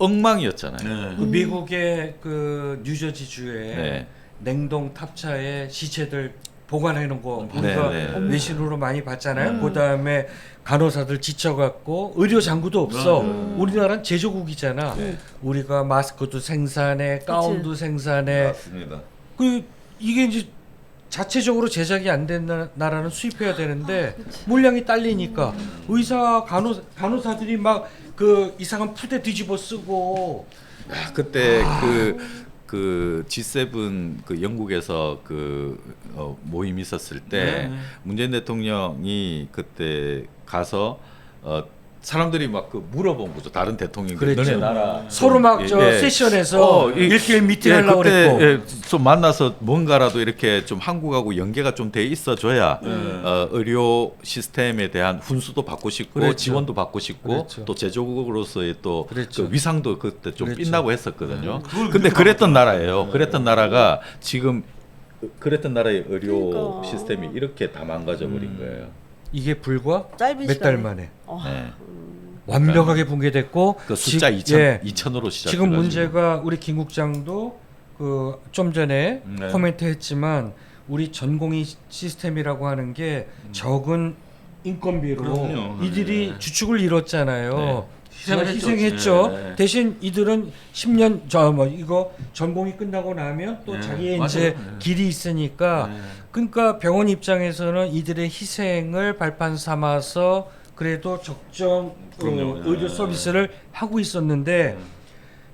C: 엉망이었잖아요.
B: 네.
A: 그 미국의 그 뉴저지주에
C: 네.
A: 냉동 탑차에 시체들 보관해 놓은 거
C: 네,
A: 우리가
C: 네.
A: 외신으로 많이 봤잖아요. 그다음에 간호사들 지쳐갖고 의료 장구도 없어. 우리나라는 제조국이잖아.
C: 네.
A: 우리가 마스크도 생산해, 가운도 생산해.
C: 맞습니다.
A: 그 이게 이제 자체적으로 제작이 안 된 나라는 수입해야 되는데 물량이 딸리니까 의사 간호사들이 막 그 이상한 푸대 뒤집어 쓰고
C: 그때 그 G7 그 영국에서 그 모임 있었을 때
B: 네.
C: 문재인 대통령이 그때 가서 사람들이 막 그 물어본 거죠. 다른 대통령들
A: 그랬죠.
C: 너네 나라
A: 서로 막 저
C: 예.
A: 세션에서 일주일 미팅 하려고
C: 그때
A: 그랬고
C: 좀 만나서 뭔가라도 이렇게 좀 한국하고 연계가 좀 돼 있어줘야 의료 시스템에 대한 훈수도 받고 싶고
A: 그랬죠.
C: 지원도 받고 싶고
A: 그랬죠.
C: 또 제조국으로서의 또
A: 그랬죠.
C: 그 위상도 그때 좀
A: 그랬죠.
C: 빛나고 했었거든요.
B: 그걸
C: 근데
B: 그렇게
C: 그랬던
B: 막았잖아요.
C: 나라예요. 그랬던 나라가 지금 그랬던 나라의 의료
D: 그러니까.
C: 시스템이 이렇게 다 망가져 버린 거예요.
A: 이게 불과
D: 짧은
A: 몇 달
D: 시간에.
A: 만에
C: 네.
A: 완벽하게 붕괴됐고
C: 그 숫자
A: 지-
C: 2,000,
A: 예.
C: 2,000으로 시작.
A: 지금 문제가 우리 김 국장도 그 좀 전에
B: 네.
A: 코멘트했지만 우리 전공의 시스템이라고 하는 게 적은 인건비로
B: 그럼요.
A: 이들이
B: 네.
A: 주축을 이뤘잖아요.
C: 네.
A: 희생했죠.
B: 네.
A: 대신 이들은 10년 이거 전공이 끝나고 나면 또
B: 네.
A: 자기의
B: 맞아요.
A: 이제
B: 네.
A: 길이 있으니까
B: 네.
A: 그러니까 병원 입장에서는 이들의 희생을 발판 삼아서 그래도 적정
B: 그럼요.
A: 의료
B: 네.
A: 서비스를 하고 있었는데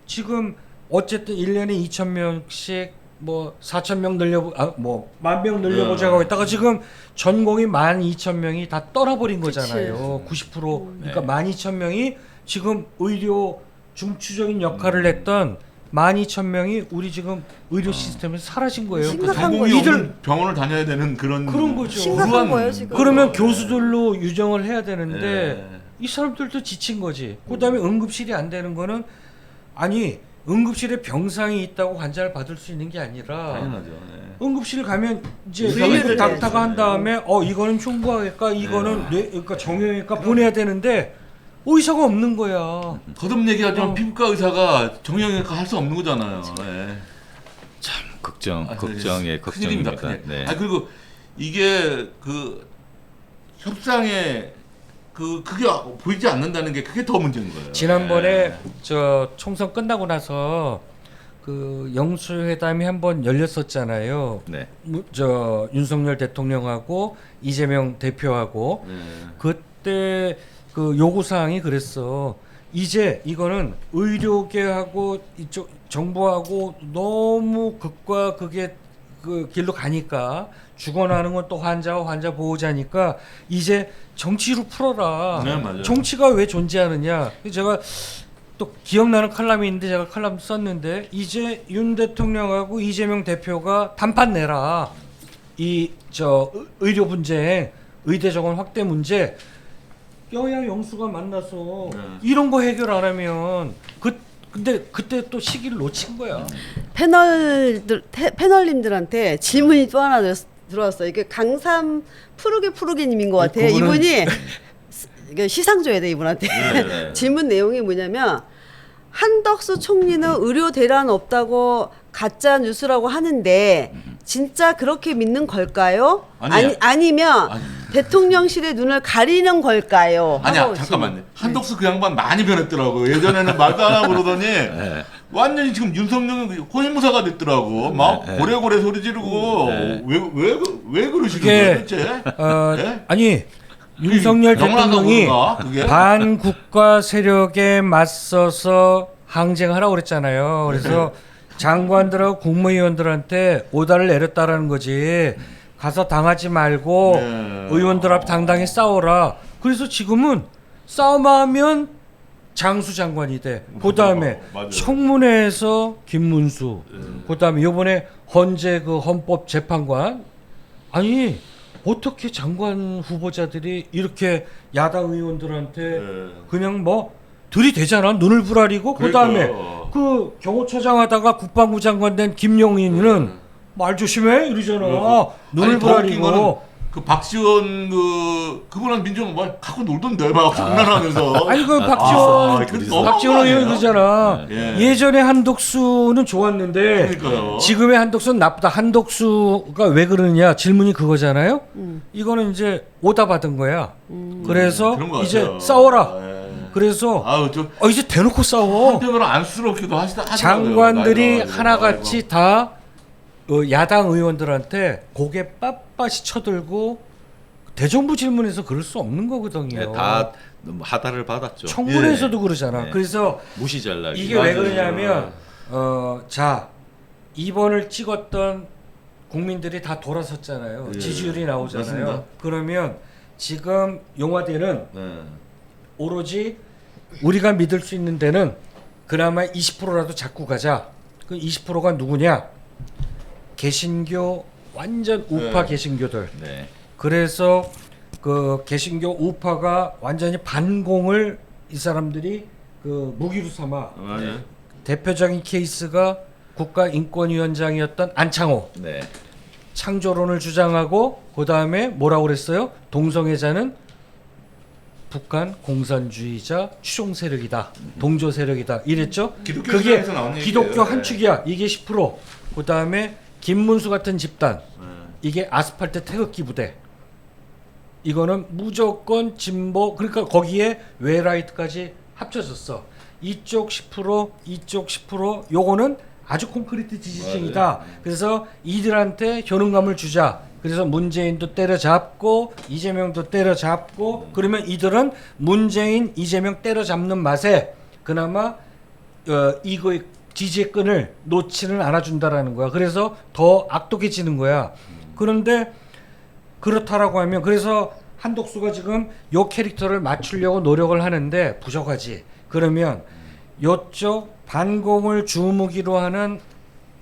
A: 지금 어쨌든 1년에 2,000명씩 뭐 4,000명 뭐 10,000명 늘려보자고 했다가 지금 전공이 12,000명이 다 떠나버린 거잖아요. 90% 그러니까
C: 네.
A: 12,000명이 지금 의료 중추적인 역할을 했던 12,000명이 우리 지금 의료 시스템에서 사라진 거예요.
D: 심각한
B: 전공이
A: 이들-
B: 없는 병원을 다녀야 되는 그런
A: 거죠.
D: 심각한
B: 불우한
D: 거예요, 지금.
A: 그러면 교수들로 유정을 해야 되는데
B: 네.
A: 이 사람들도 지친 거지. 그다음에 응급실이 안 되는 거는 아니 응급실에 병상이 있다고 환자를 받을 수 있는 게 아니라
B: 당연하죠. 네.
A: 응급실 가면 이제
B: 의사가
A: 메디컬
B: 있어야지.
A: 닥터가 한 다음에 이거는 흉부외과 이거는 그러니까 정형외과 보내야 되는데 의사가 없는 거야.
B: 거듭 얘기하지만
A: 어.
B: 피부과 의사가 정형외과 할 수 없는 거잖아요. 네.
C: 참 걱정의
B: 큰일입니다.
C: 걱정입니다.
B: 큰일.
C: 네.
B: 그리고 이게 그 협상에 그게 보이지 않는다는 게 그게 더 문제인 거예요.
A: 지난번에
B: 네.
A: 저 총선 끝나고 나서 그 영수회담이 한번 열렸었잖아요.
C: 네.
A: 저 윤석열 대통령하고 이재명 대표하고 그때 그 요구 사항이 그랬어. 이제 이거는 의료계하고 이쪽 정부하고 너무 극과 극의 그 길로 가니까 죽어나는 건 또 환자와 환자 보호자니까 이제 정치로 풀어라.
B: 네, 맞아요.
A: 정치가 왜 존재하느냐. 제가 또 기억나는 칼럼이 있는데 제가 칼럼 썼는데 이제 윤 대통령하고 이재명 대표가 단판 내라. 이 저 의료 분쟁, 의대 정원 확대 문제 여야 영수가 만나서 이런 거 해결 안 하면 근데 그때 또 시기를 놓친 거야.
D: 패널님들한테 질문이 또 하나 들어왔어요. 이게 강삼 푸르게님인 것 같아요.
A: 그거는-
D: 이분이 이게 시상 줘야 돼 이분한테.
C: 네.
D: 질문 내용이 뭐냐면 한덕수 총리는 의료 대란 없다고 가짜 뉴스라고 하는데 진짜 그렇게 믿는 걸까요?
B: 아니야.
D: 아니면 대통령실의 눈을 가리는 걸까요?
B: 아니야
D: 하고
B: 잠깐만요. 한덕수 그 양반 많이 변했더라고. 예전에는 말도 안 하고 그러더니 완전히 지금 윤석열 호위무사가 됐더라고. 막 고래고래 소리 지르고 왜 그러시는 거예요
A: 그게
B: 대체? 예?
A: 아니 윤석열
B: 영화가
A: 대통령이
B: 그런가, 그게?
A: 반국가 세력에 맞서서 항쟁하라고 그랬잖아요. 그래서 장관들하고 국무위원들한테 오다를 내렸다라는 거지. 가서 당하지 말고
B: 네.
A: 의원들 앞 당당히 싸워라. 그래서 지금은 싸움하면 장수 장관이 돼. 그다음에
B: 맞아요.
A: 청문회에서 김문수. 그다음에 이번에 헌재 그 헌법재판관. 아니 어떻게 장관 후보자들이 이렇게 야당 의원들한테 그냥 뭐 들이대잖아. 눈을 부라리고 그다음에
B: 그러니까요.
A: 그 경호처장 하다가 국방부 장관 된 김용인은 말 조심해 이러잖아. 눈을
B: 아니, 더 웃긴 거는
A: 부라리고.
B: 그 박지원 그분한 민정 막 갖고 놀던데 막 장난하면서.
A: 아니 그 박지원
B: 그
A: 박지원 의원 그러잖아.
B: 예.
A: 예전에 한덕수는 좋았는데
B: 그러니까요.
A: 지금의 한덕수는 나쁘다. 한덕수가 왜 그러느냐 질문이 그거잖아요. 이거는 이제 오다 받은 거야. 그래서
B: 그런 것
A: 이제
B: 같아요.
A: 싸워라.
B: 예.
A: 그래서
B: 아우 저
A: 이제 대놓고 싸워.
B: 한편으로는 안쓰럽기도 하더라고요.
A: 장관들이
B: 나이가
A: 하나같이 다 야당 의원들한테 고개 빳빳이 쳐들고 대정부 질문에서 그럴 수 없는 거거든요.
C: 네, 다 하다를 받았죠.
A: 청문회에서도 그러잖아.
C: 네.
A: 그래서
C: 무시 전략이.
A: 이게 왜
B: 맞아요.
A: 그러냐면 자 2번을 찍었던 국민들이 다 돌아섰잖아요.
B: 예.
A: 지지율이 나오잖아요.
B: 맞습니다.
A: 그러면 지금 용화대는
B: 네.
A: 오로지 우리가 믿을 수 있는 데는 그나마 20%라도 잡고 가자. 그 20%가 누구냐? 개신교 완전 우파
B: 네.
A: 개신교들.
C: 네.
A: 그래서 그 개신교 우파가 완전히 반공을 이 사람들이 그 무기로 삼아.
B: 맞아요.
A: 대표적인 케이스가 국가인권위원장이었던 안창호.
C: 네.
A: 창조론을 주장하고 그 다음에 뭐라고 그랬어요? 동성애자는 북한 공산주의자 추종 세력이다, 동조 세력이다 이랬죠.
B: 기독교
A: 그게
B: 시장에서 나온
A: 기독교
B: 얘기예요.
A: 한 축이야. 이게 10%. 그 다음에 김문수 같은 집단. 이게 아스팔트 태극기 부대. 이거는 무조건 진보. 그러니까 거기에 웨라이트까지 합쳐졌어. 이쪽 10%, 이쪽 10%. 요거는 아주 콘크리트 지지층이다. 그래서 이들한테 효능감을 주자. 그래서 문재인도 때려잡고 이재명도 때려잡고 그러면 이들은 문재인, 이재명 때려잡는 맛에 그나마 이거 지지의 끈을 놓지는 않아준다라는 거야. 그래서 더 악독해지는 거야. 그런데 그렇다라고 하면 그래서 한덕수가 지금 요 캐릭터를 맞추려고 노력을 하는데 부족하지. 그러면 요쪽 반공을 주무기로 하는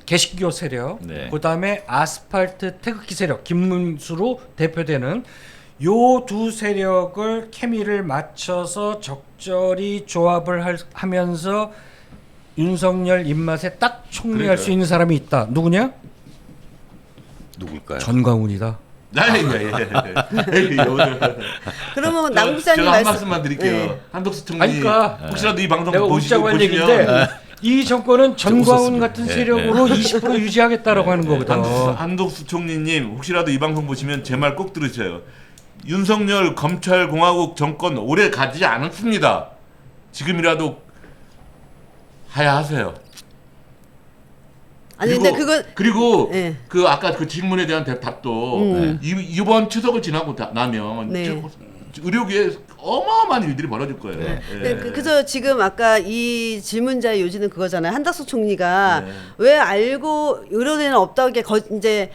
A: 개신교 세력,
C: 네.
A: 그다음에 아스팔트 태극기 세력, 김문수로 대표되는 요 두 세력을 케미를 맞춰서 적절히 조합을 하면서 윤석열 입맛에 딱 총리할 수 있는 사람이 있다. 누구냐?
C: 누굴까요?
A: 전광훈이다.
D: 그러면 남 부장님
B: 제가 한
D: 말씀
B: 말씀만 드릴게요.
D: 네.
B: 한덕수 총리
A: 아니, 그러니까
B: 혹시라도 이 방송
A: 내가
B: 보시고
A: 웃자고 한
B: 보시면
A: 얘기인데 이 정권은 전광훈
C: 웃었습니다.
A: 같은
C: 네,
A: 세력으로 20% 유지하겠다라고 하는 거거든.
B: 한덕수 총리님 혹시라도 이 방송 보시면 제 말 꼭 들으세요. 윤석열 검찰공화국 정권 오래 가지 않았습니다. 지금이라도 하야하세요.
D: 아니 근데 그건
B: 그리고
D: 네.
B: 그 아까 그 질문에 대한 답도 이번 추석을 지나고 나면
D: 네.
B: 의료계에 어마어마한 일들이 벌어질 거예요.
C: 네.
D: 네, 그래서 지금 아까 이 질문자의 요지는 그거잖아요. 한덕수 총리가
B: 네.
D: 왜 알고 의료대는 없다고 이렇게 이제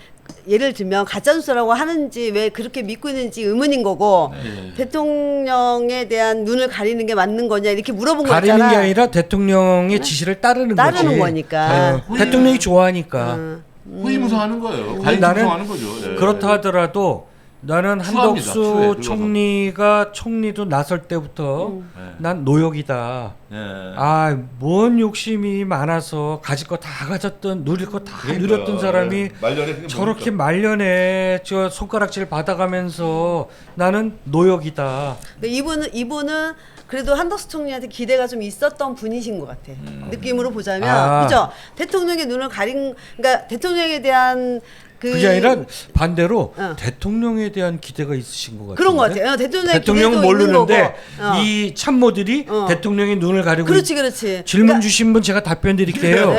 D: 예를 들면 가짜뉴스라고 하는지 왜 그렇게 믿고 있는지 의문인 거고
B: 네.
D: 대통령에 대한 눈을 가리는 게 맞는 거냐 이렇게 물어본 거잖아.
A: 가리는 게 아니라 대통령의 지시를 따르는
D: 따르는
A: 거지.
D: 거니까.
A: 대통령이 좋아하니까.
B: 호위무사하는 거예요.
A: 근데
B: 과잉
A: 나는
B: 충성하는 거죠. 네.
A: 그렇다 하더라도 나는
B: 추합니다, 추해,
A: 한덕수
B: 그거
A: 총리가 총리도 나설 때부터 난 노역이다.
B: 네.
A: 아, 뭔 욕심이 많아서 가질 거 다 가졌던 누릴 거 다 누렸던 사람이
B: 말년에
A: 저렇게 말년에 저 손가락질 받아가면서 나는 노역이다.
D: 근데 이분은 그래도 한덕수 총리한테 기대가 좀 있었던 분이신 것 같아. 느낌으로 보자면
A: 아.
D: 그죠? 대통령의 눈을 그러니까 대통령에 대한
A: 그게 아니라 반대로
D: 어.
A: 대통령에 대한 기대가 있으신 것 같아요.
D: 그런 것 같아요. 대통령의
A: 대통령은
D: 기대도 있는
A: 모르는데
D: 거고.
A: 이 참모들이 대통령의 눈을 가리고
D: 그렇지.
A: 질문
D: 그러니까
A: 주신 분 제가 답변 드릴게요.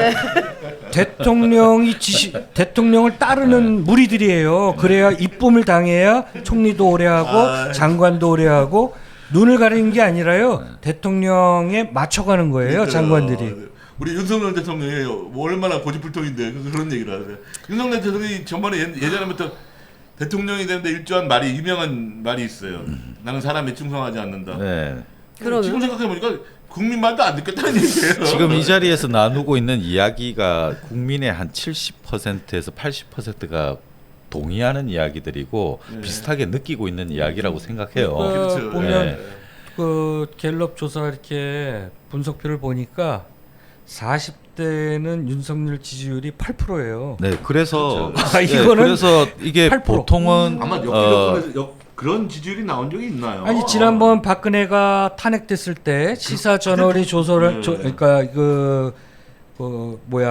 A: 대통령을 따르는 무리들이에요. 그래야 이쁨을 당해야 총리도 오래 하고 장관도 오래 하고 눈을 가리는 게 아니라요. 대통령에 맞춰가는 거예요. 장관들이.
B: 우리 윤석열 대통령이 뭐 얼마나 고집불통인데 그런 얘기를 하세요. 윤석열 대통령이 전번에 예전부터 대통령이 되는데 일조한 말이 유명한 말이 있어요. 나는 사람에 충성하지 않는다.
C: 네.
D: 그러면?
B: 지금 생각해보니까 국민 말도 안 듣겠다는 얘기예요.
C: 지금 이 자리에서 나누고 있는 이야기가 국민의 한 70%에서 80%가 동의하는 이야기들이고 비슷하게 느끼고 있는 이야기라고 생각해요.
B: 그렇죠.
A: 보면
C: 네.
A: 그 갤럽 조사 이렇게 분석표를 보니까 40대는 윤석열 지지율이 8%예요.
C: 네, 그래서
A: 아, 이거는
C: 그래서 이게
A: 8%.
C: 보통은
B: 아마 역기력권에서 그런 지지율이 나온 적이 있나요?
A: 아니 지난번 박근혜가 탄핵됐을 때 시사 저널이 조사를 그러니까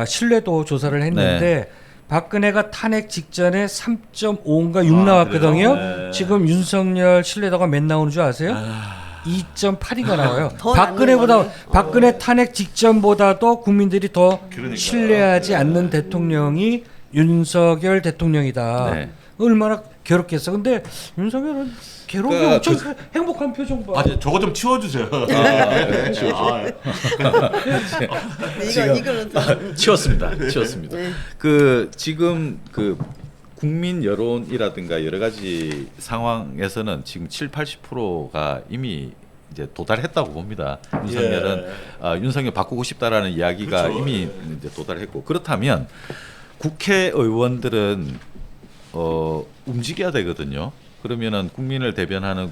A: 신뢰도 조사를 했는데 박근혜가 탄핵 직전에 3.5인가 6 나왔거든요.
B: 그래요?
A: 지금 윤석열 신뢰도가 몇 나오는 줄 아세요? 2.8인가 나와요.
D: 더
A: 박근혜보다
D: 낮는
A: 박근혜 탄핵 직전보다도 국민들이 더
B: 그러니까.
A: 신뢰하지 않는 대통령이 윤석열 대통령이다.
C: 네.
A: 얼마나 괴롭겠어. 근데 윤석열은 괴로운 게
C: 그러니까
A: 엄청 행복한 표정 봐.
B: 아, 저거 좀 치워주세요.
D: 이거는 좀
C: 치웠습니다.
D: 네.
C: 그 지금 그 국민 여론이라든가 여러 가지 상황에서는 지금 70-80%가 이미 이제 도달했다고 봅니다. 윤석열은 윤석열 바꾸고 싶다라는 이야기가
B: 그렇죠.
C: 이미 이제 도달했고 그렇다면 국회의원들은 움직여야 되거든요. 그러면은 국민을 대변하는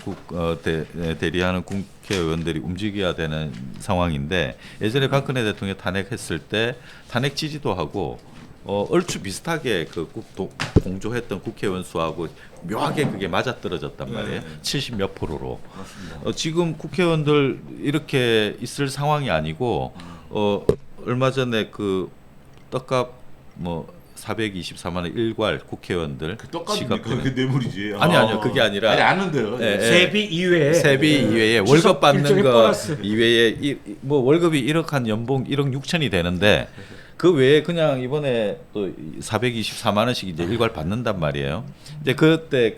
C: 대리하는 국회의원들이 움직여야 되는 상황인데 예전에 박근혜 대통령 탄핵했을 때 탄핵 지지도 하고 얼추 비슷하게 그 공조했던 국회의원 수하고 묘하게 그게 맞아떨어졌단 말이에요. 70몇 %로. 지금 국회의원들 이렇게 있을 상황이 아니고 얼마 전에 그 떡값 뭐 424만 원 일괄 국회의원들
B: 그 떡값입니까? 그게 뇌물이지.
C: 아니요 그게 아니라
B: 아니 아는데요.
C: 예, 예.
A: 세비 이외에
C: 세비 이외에
A: 추석
C: 월급 받는
A: 일종의
C: 거
A: 보너스.
C: 이외에 뭐 월급이 1억 한 연봉 1억 6천이 되는데 그 외에 그냥 이번에 또 424만 원씩 이제 일괄 받는단 말이에요. 이제 그때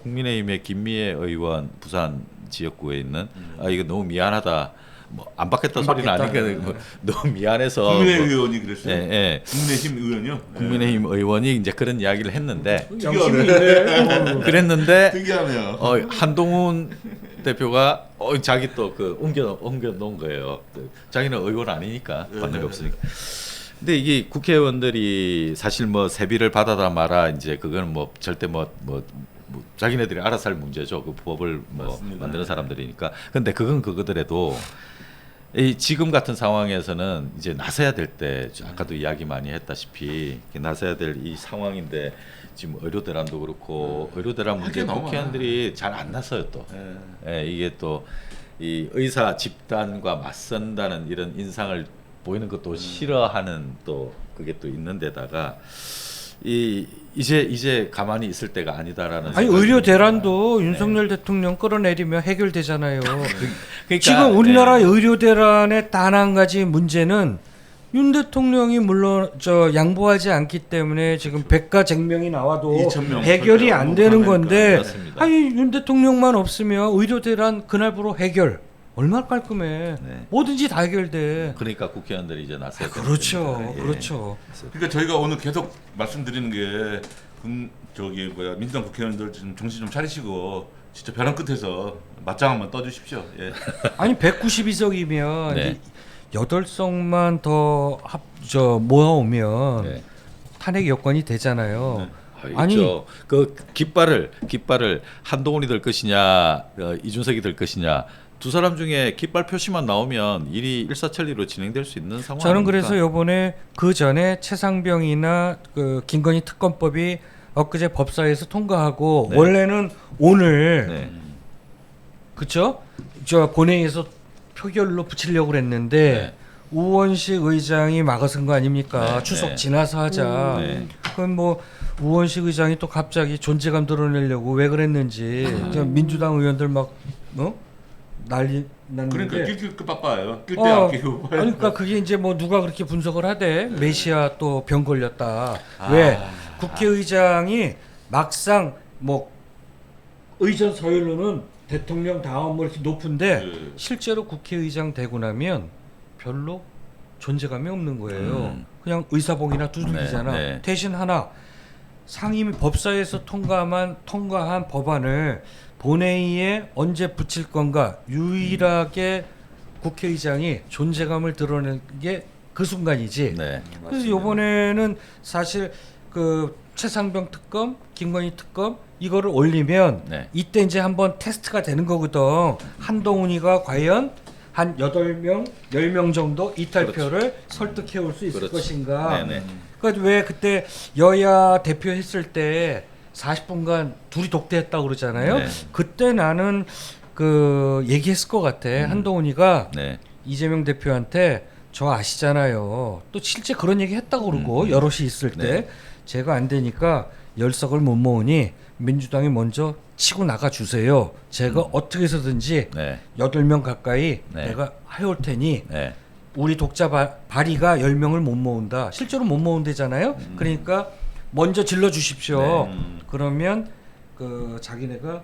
C: 국민의힘의 김미애 의원 부산 지역구에 있는 이거 너무 미안하다. 뭐 안 받겠다 소리는 아니니까 뭐 너무 미안해서
B: 국민의 의원이 그랬어요.
C: 예.
B: 국민의힘 의원이요.
C: 국민의힘 의원이 이제 그런 이야기를 했는데
A: 양심이 있네.
C: 그랬는데
B: 특이하네요.
C: 한동훈 대표가 자기 또 그 옮겨 놓은 거예요. 자기는 의원 아니니까 받는 게 없으니까. 근데 이게 국회의원들이 사실 뭐 세비를 받아다 마라 이제 그거는 뭐 절대 뭐 자기네들이 알아서 할 문제죠. 그 법을 뭐
B: 맞습니다.
C: 만드는 사람들이니까. 근데 그건 그거더라도 이 지금 같은 상황에서는 이제 나서야 될 때 아까도 이야기 많이 했다시피 나서야 될 이 상황인데 지금 의료 대란도 그렇고 의료 대란 문제
B: 너무
C: 국회의원들이 잘 안 나서요 또. 이게 또 이 의사 집단과 맞선다는 이런 인상을 보이는 것도 싫어하는 또 그게 또 있는 데다가 이제 가만히 있을 때가 아니다라는
A: 아니 의료 대란도 윤석열 대통령 끌어내리면 해결되잖아요.
C: 그러니까,
A: 지금 우리나라 의료 대란의 단 한 가지 문제는 윤 대통령이 물론 저 양보하지 않기 때문에 지금 백가쟁명이 나와도
B: 2,000명
A: 해결이 안 되는 건데
C: 그렇습니다.
A: 아니 윤 대통령만 없으면 의료 대란 그날부로 해결 얼마나 깔끔해.
C: 네.
A: 뭐든지 다 해결돼.
C: 그러니까 국회의원들이 이제 나서야
A: 그렇죠,
C: 됩니다. 예.
A: 그렇죠.
B: 그러니까 저희가 오늘 계속 말씀드리는 게 민주당 국회의원들 좀 정신 좀 차리시고 진짜 벼랑 끝에서 맞짱 한번 떠주십시오. 예.
A: 아니 192석이면
C: 네.
A: 8석만 더 모아오면
C: 네.
A: 탄핵 여건이 되잖아요.
C: 아니 그 깃발을 한동훈이 될 것이냐 이준석이 될 것이냐 두 사람 중에 깃발 표시만 나오면 일이 일사천리로 진행될 수 있는 상황.
A: 저는
C: 아닙니까?
A: 그래서 요번에 그 전에 최상병이나 그 김건희 특검법이 엊그제 법사위에서 통과하고
C: 네.
A: 원래는 오늘
C: 네.
A: 그쵸? 저 본회의에서 표결로 붙이려고 그랬는데
C: 네.
A: 우원식 의장이 막아선 거 아닙니까?
C: 네,
A: 추석
C: 네.
A: 지나서 하자.
C: 네.
A: 그럼 뭐 우원식 의장이 또 갑자기 존재감 드러내려고 왜 그랬는지 저 민주당 의원들 막 난리 났는데.
B: 그러니까 낄낄 바빠요. 낄 때
A: 어,
B: 아끼고.
A: 그러니까 그게 이제 뭐 누가 그렇게 분석을 하대. 메시아 또 병 걸렸다. 왜 국회의장이 막상 뭐 의전 서열로는 대통령 다음 뭐 이렇게 높은데
B: 네.
A: 실제로 국회의장 되고 나면 별로 존재감이 없는 거예요. 그냥 의사봉이나 두들기잖아.
C: 네, 네.
A: 대신 하나 상임위 법사위에서 통과한 법안을 본회의에 언제 붙일 건가 유일하게 국회의장이 존재감을 드러낸 게 그 순간이지.
C: 네.
A: 그래서 이번에는 사실 그 최상병 특검, 김건희 특검 이거를 올리면
C: 네.
A: 이때 이제 한번 테스트가 되는 거거든. 한동훈이가 과연 한 8명, 10명 정도 이탈표를 설득해 올 수 있을
C: 그렇지.
A: 것인가.
C: 네네.
A: 그러니까 왜 그때 여야 대표 했을 때 40분간 둘이 독대했다고 그러잖아요.
C: 네.
A: 그때 나는 그 얘기했을 것 같아. 한동훈이가
C: 네.
A: 이재명 대표한테 저 아시잖아요. 또 실제 그런 얘기 했다고 그러고 여럿이 있을 때
C: 네.
A: 제가 안 되니까 10석을 못 모으니 민주당이 먼저 치고 나가 주세요. 제가 어떻게 해서든지
C: 네.
A: 8명 가까이
C: 네.
A: 내가 해올 테니
C: 네.
A: 우리 독자 발의가 10명을 못 모은다. 실제로 못 모은대잖아요. 그러니까 먼저 질러 주십시오. 그러면 그 자기네가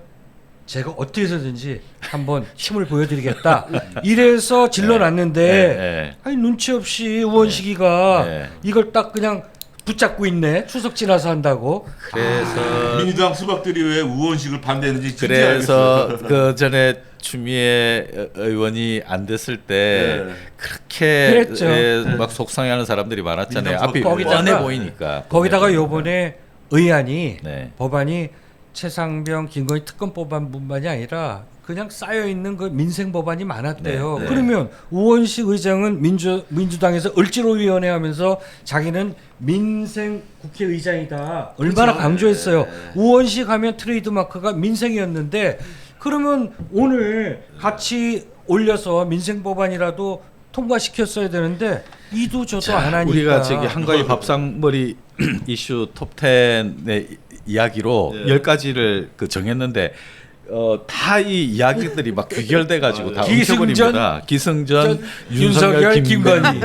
A: 제가 어떻게 해서든지 한번 힘을 보여드리겠다. 이래서 질러놨는데
C: 네, 네.
A: 아니 눈치 없이 우원식이가
C: 네.
A: 이걸 딱 그냥 붙잡고 있네. 추석 지나서 한다고.
C: 그래서
B: 민주당 수박들이 왜 우원식을 반대했는지 진짜
C: 그래서
B: 알겠어요.
C: 그 전에 추미애 의원이 안 됐을 때
B: 네.
C: 그렇게
A: 그랬죠.
C: 막 속상해하는 사람들이 많았잖아요.
B: 민주당
C: 앞이
A: 거기다가-
C: 뻔해 보이니까.
A: 거기다가 요번에 의안이
C: 네.
A: 법안이 최상병 김건희 특검 법안뿐만이 아니라 그냥 쌓여 있는 그 민생 법안이 많았대요.
C: 네, 네.
A: 그러면 우원식 의장은 민주당에서 을지로위원회 하면서 자기는 민생 국회의장이다. 얼마나
C: 그렇죠.
A: 강조했어요.
C: 네.
A: 우원식 하면 트레이드마크가 민생이었는데 그러면 오늘 같이 올려서 민생 법안이라도 통과시켰어야 되는데 이도 저도 안 하니까
C: 우리가 저기 한가위 밥상머리 이슈 톱10의 이야기로
B: 네.
C: 10가지를 그 정했는데 다 이 이야기들이 막 귀결돼 가지고 다
A: 기승전,
C: 엉켜버립니다. 기승전,
A: 윤석열,
C: 김건희.